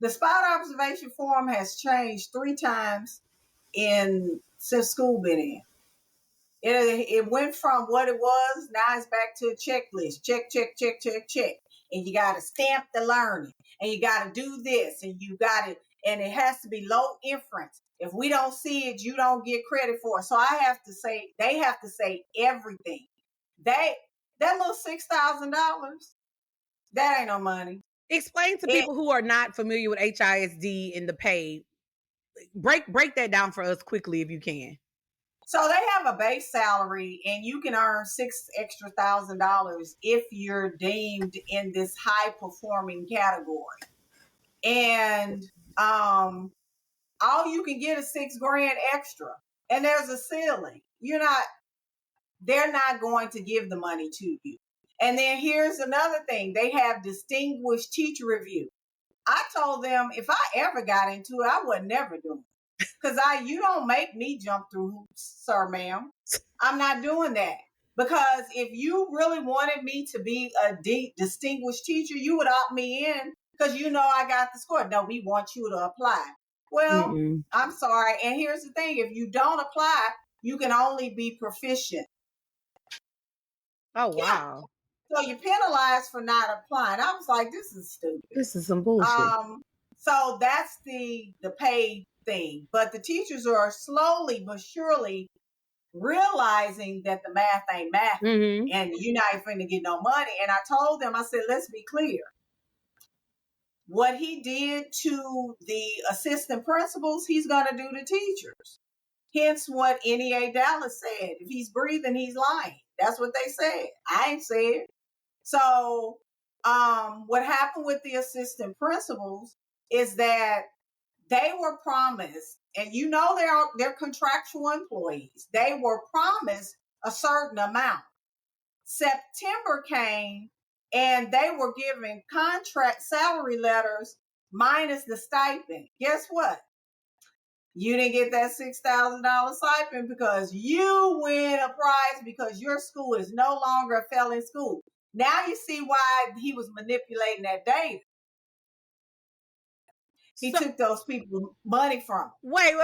The spot observation form has changed 3 times since school been in. It went from what it was, now it's back to a checklist. Check, check, check, check, check. And you got to stamp the learning. And you got to do this. And you got it. And it has to be low inference. If we don't see it, you don't get credit for it. So they have to say everything. That little $6,000, that ain't no money.
Explain to people who are not familiar with HISD and the pay. Break that down for us quickly if you can.
So they have a base salary, and you can earn $6,000 extra if you're deemed in this high performing category. And all you can get is $6,000 extra, and there's a ceiling. They're not going to give the money to you. And then here's another thing. They have distinguished teacher review. I told them if I ever got into it, I would never do it. Because you don't make me jump through hoops, sir, ma'am. I'm not doing that. Because if you really wanted me to be a distinguished teacher, you would opt me in because you know I got the score. No, we want you to apply. Well, I'm sorry. And here's the thing. If you don't apply, you can only be proficient.
Oh, wow.
So you're penalized for not applying. I was like, this is stupid.
This is some bullshit.
So that's the pay thing. But the teachers are slowly but surely realizing that the math ain't math and you're not even to get no money. And I told them, I said, let's be clear. What he did to the assistant principals, he's going to do to teachers. Hence what NEA Dallas said. If he's breathing, he's lying. That's what they said. I ain't said. So what happened with the assistant principals is that they were promised, and you know they're contractual employees. They were promised a certain amount. September came, and they were given contract salary letters minus the stipend. Guess what? You didn't get that $6,000 stipend because you win a prize because your school is no longer a failing school. Now you see why he was manipulating that data. He took those people money from them.
Wait.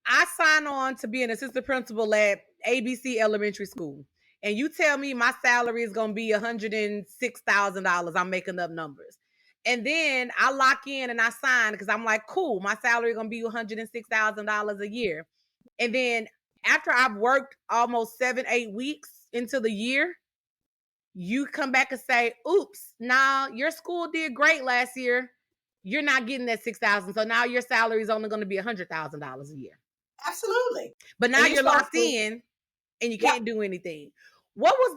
I signed on to be an assistant principal at ABC Elementary School. And you tell me my salary is going to be $106,000. I'm making up numbers. And then I lock in and I sign because I'm like, cool, my salary is going to be $106,000 a year. And then after I've worked almost 7-8 weeks into the year, you come back and say, oops, nah, your school did great last year. You're not getting that $6,000. So now your salary is only going to be $100,000 a year.
Absolutely.
But now you're locked in and you can't do anything. What was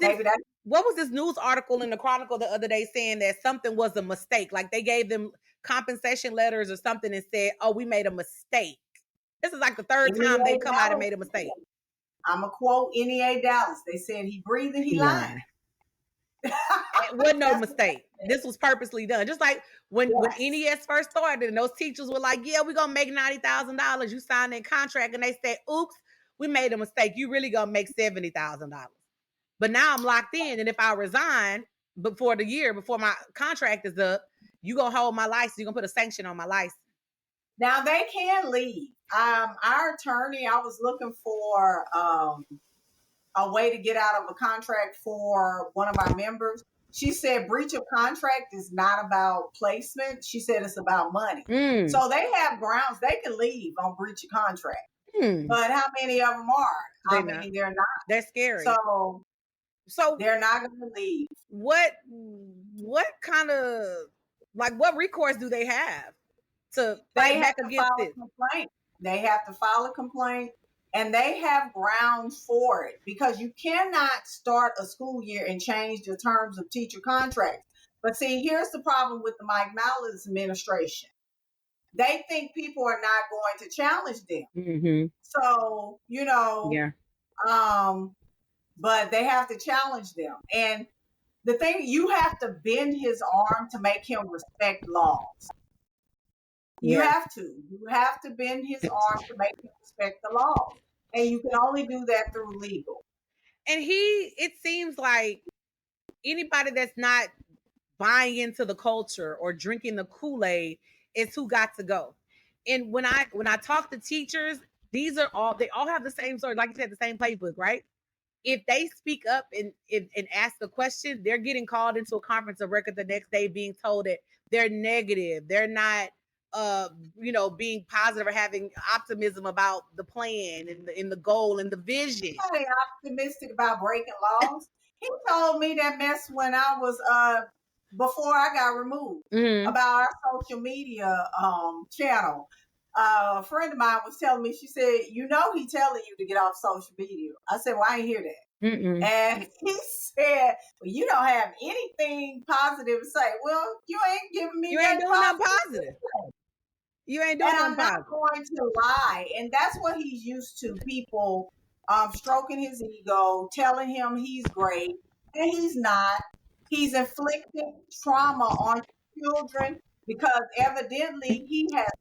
this news article in the Chronicle the other day saying that something was a mistake? Like they gave them compensation letters or something and said, oh, we made a mistake. This is like the third time they come out and made a mistake.
I'm going to quote NEA Dallas. They said he breathing, he lying.
It wasn't no mistake. This was purposely done. Just like when NES first started and those teachers were like, yeah, we're going to make $90,000. You signed in contract and they said, oops, we made a mistake. You really going to make $70,000. But now I'm locked in. And if I resign before my contract is up, you're going to hold my license. You're going to put a sanction on my license.
Now they can leave. Our attorney, I was looking for a way to get out of a contract for one of our members. She said breach of contract is not about placement. She said it's about money. So they have grounds. They can leave on breach of contract. But how many of them are? They're not.
They're scary.
So they're not going to leave.
What kind of, like, what recourse do they have to fight back against it?
They have to file a complaint. And they have grounds for it because you cannot start a school year and change the terms of teacher contracts. But see, here's the problem with the Mike Mallard's administration. They think people are not going to challenge them. So, but they have to challenge them. And the thing, you have to bend his arm to make him respect laws. You have to bend his arm to make him respect the law. And you can only do that through legal.
And it seems like anybody that's not buying into the culture or drinking the Kool-Aid is who got to go. And when I talk to teachers, they all have the same story, like you said, the same playbook, right? If they speak up and ask a question, they're getting called into a conference of record the next day being told that they're negative. They're not being positive or having optimism about the plan and the goal and the vision.
Are they optimistic about breaking laws? He told me that mess when I was before I got removed about our social media channel. A friend of mine was telling me, she said, he telling you to get off social media. I said, well, I ain't hear that. And he said, well, you don't have anything positive to say. Well, you ain't giving me
nothing positive. You ain't doing
nothing positive. And I'm not
positive.
going to lie. And that's what he's used to, people stroking his ego, telling him he's great. And he's not. He's inflicting trauma on children because evidently he has,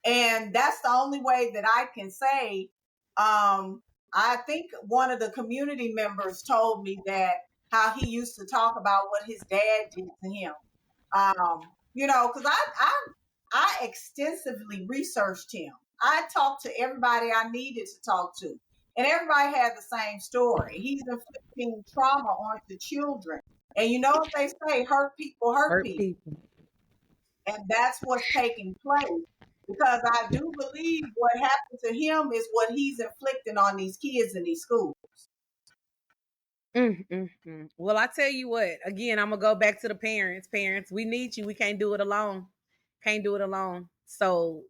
and that's the only way that I can say. I think one of the community members told me that how he used to talk about what his dad did to him. Because I extensively researched him. I talked to everybody I needed to talk to, and everybody had the same story. He's inflicting trauma onto children, and you know what they say: hurt people hurt
Hurt
people,
people.
and that's what's taking place. Because I do believe what happened to him is what he's inflicting on these kids in these schools.
Well, I tell you what, again, I'm gonna go back to the parents. Parents, we need you. We can't do it alone. Can't do it alone. So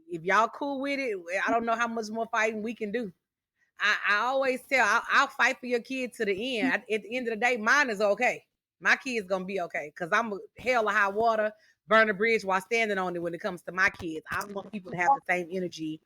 if y'all cool with it, I don't know how much more fighting we can do. I always tell, I'll fight for your kid to the end. At the end of the day, mine is okay. My kid's gonna be okay because I'm hell or high water, burn a bridge while standing on it when it comes to my kids. I want people to have the same energy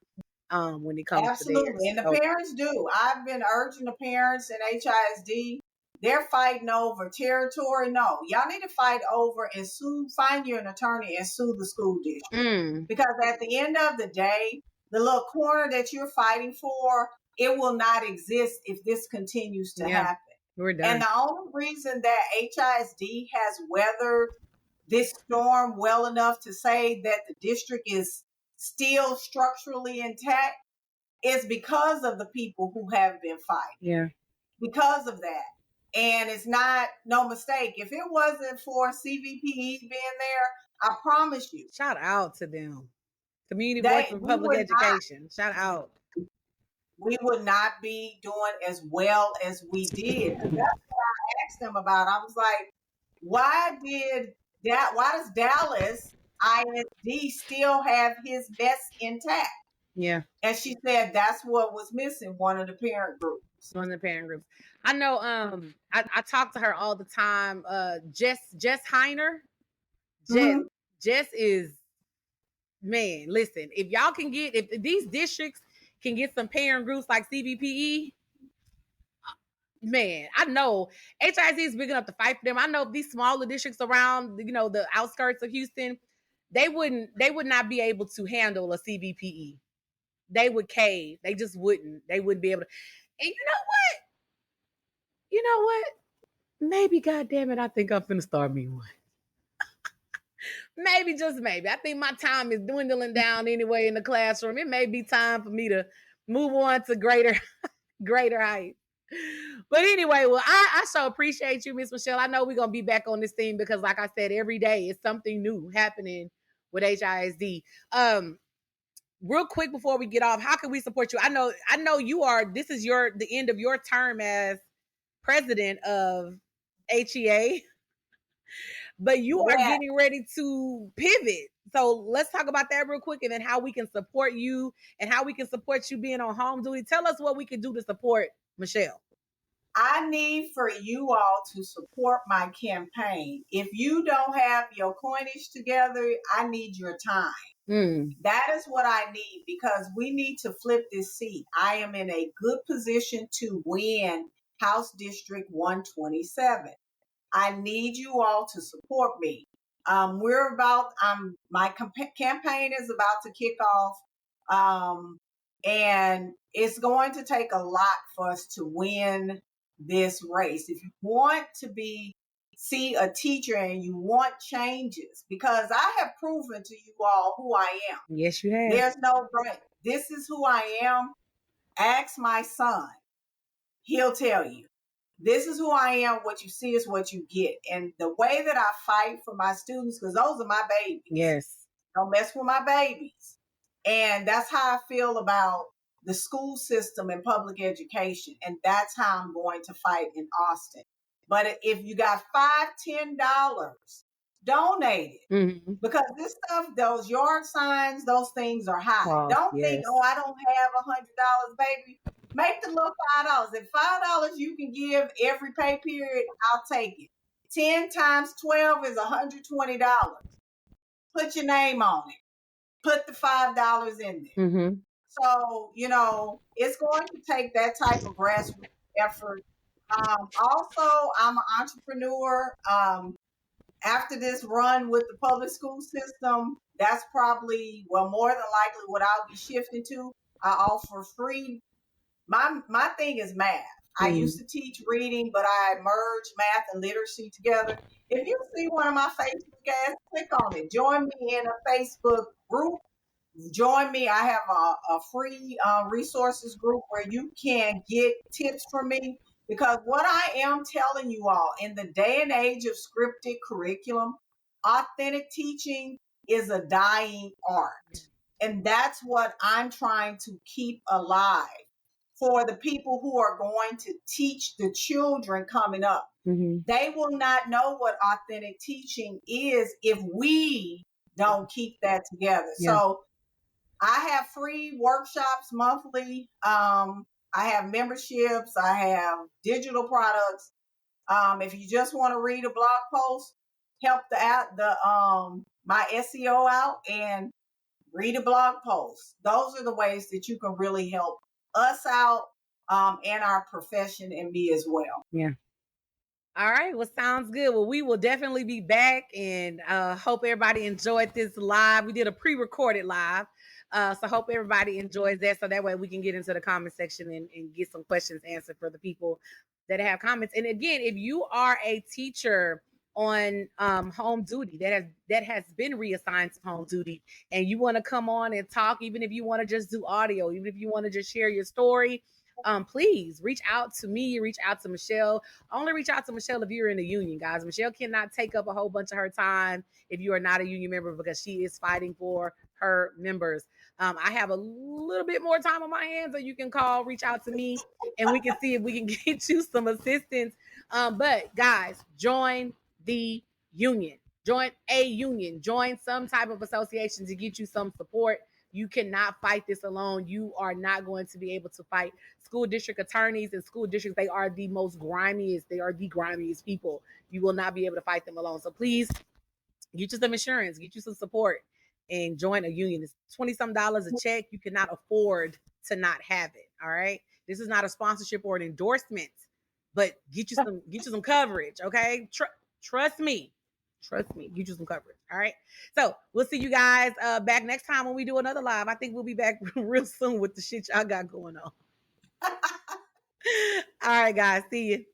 when it comes to
Absolutely.
theirs.
And the
So,
parents do. I've been urging the parents in HISD, they're fighting over territory. No, y'all need to fight over and sue, find you an attorney and sue the school district. Because at the end of the day, the little corner that you're fighting for, it will not exist if this continues to happen.
We're done.
And the only reason that HISD has weathered this storm well enough to say that the district is still structurally intact is because of the people who have been fighting.
Yeah.
Because of that. And it's not no mistake. If it wasn't for CVPE being there, I promise you.
Shout out to them. Community Voice for Public Education. Shout out.
We would not be doing as well as we did. That's what I asked them about. I was like, why does Dallas ISD still have his mess intact?
Yeah.
And she said that's what was missing, one of the parent groups.
One of the parent groups. I know I talk to her all the time. Jess Heiner. Jess is, man, listen, if y'all can get, if these districts can get some parent groups like CVPE, man, I know HISD is big enough to fight for them. I know these smaller districts around, the outskirts of Houston, they would not be able to handle a CVPE. They would cave. They just wouldn't. They wouldn't be able to. And you know what? Maybe, goddamn it, I think I'm finna start me one. Maybe, just maybe. I think my time is dwindling down anyway in the classroom. It may be time for me to move on to greater heights. But anyway, well, I so appreciate you, Miss Michelle. I know we're gonna be back on this theme because, like I said, every day is something new happening with HISD. Real quick before we get off, how can we support you? I know you are. This is the end of your term as president of HEA, but you are getting ready to pivot. So let's talk about that real quick, and then how we can support you and how we can support you being on home duty. Tell us what we can do to support Michelle.
I need for you all to support my campaign. If you don't have your coinage together, I need your time. That is what I need, because we need to flip this seat. I am in a good position to win House District 127. I need you all to support me. My campaign is about to kick off. And it's going to take a lot for us to win this race. If you want to see a teacher and you want changes, because I have proven to you all who I am.
Yes, you have.
There's no break. This is who I am. Ask my son. He'll tell you. This is who I am. What you see is what you get. And the way that I fight for my students, because those are my babies.
Yes.
Don't mess with my babies. And that's how I feel about the school system and public education. And that's how I'm going to fight in Austin. But if you got $5, $10, donate it.
Mm-hmm.
Because this stuff, those yard signs, those things are high. Don't think, I don't have $100, baby. Make the little $5. If $5 you can give every pay period, I'll take it. 10 times 12 is $120. Put your name on it. Put the $5 in there.
Mm-hmm.
So, it's going to take that type of grassroots effort. Also, I'm an entrepreneur. After this run with the public school system, that's probably, well, more than likely what I'll be shifting to. I offer free. My thing is math. I used to teach reading, but I merged math and literacy together. If you see one of my Facebook ads, click on it. Join me in a Facebook group. Join me. I have a free resources group where you can get tips from me. Because what I am telling you all, in the day and age of scripted curriculum, authentic teaching is a dying art. And that's what I'm trying to keep alive for the people who are going to teach the children coming up. They will not know what authentic teaching is if we don't keep that together.
Yeah.
So I have free workshops monthly. I have memberships. I have digital products. If you just want to read a blog post, help my SEO out and read a blog post. Those are the ways that you can really help us out and our profession and me as well.
Yeah. All right. Well, sounds good. Well, we will definitely be back and hope everybody enjoyed this live. We did a pre-recorded live. So hope everybody enjoys that. So that way we can get into the comment section and get some questions answered for the people that have comments. And again, if you are a teacher on home duty that has been reassigned to home duty and you want to come on and talk, even if you want to just do audio, even if you want to just share your story, please reach out to me, reach out to Michelle. Only reach out to Michelle if you're in the union, guys. Michelle cannot take up a whole bunch of her time if you are not a union member because she is fighting for her members. I have a little bit more time on my hands, so you can reach out to me, and we can see if we can get you some assistance. But guys, join the union. Join a union. Join some type of association to get you some support. You cannot fight this alone. You are not going to be able to fight school district attorneys and school districts. They are the most grimiest. They are the grimiest people. You will not be able to fight them alone. So please get you some insurance, get you some support, and join a union. It's $20-some a check. You cannot afford to not have it. All right. This is not a sponsorship or an endorsement, but get you some coverage. Okay. Trust me. Trust me. Get you some coverage. All right. So we'll see you guys back next time when we do another live. I think we'll be back real soon with the shit y'all got going on. All right, guys. See you.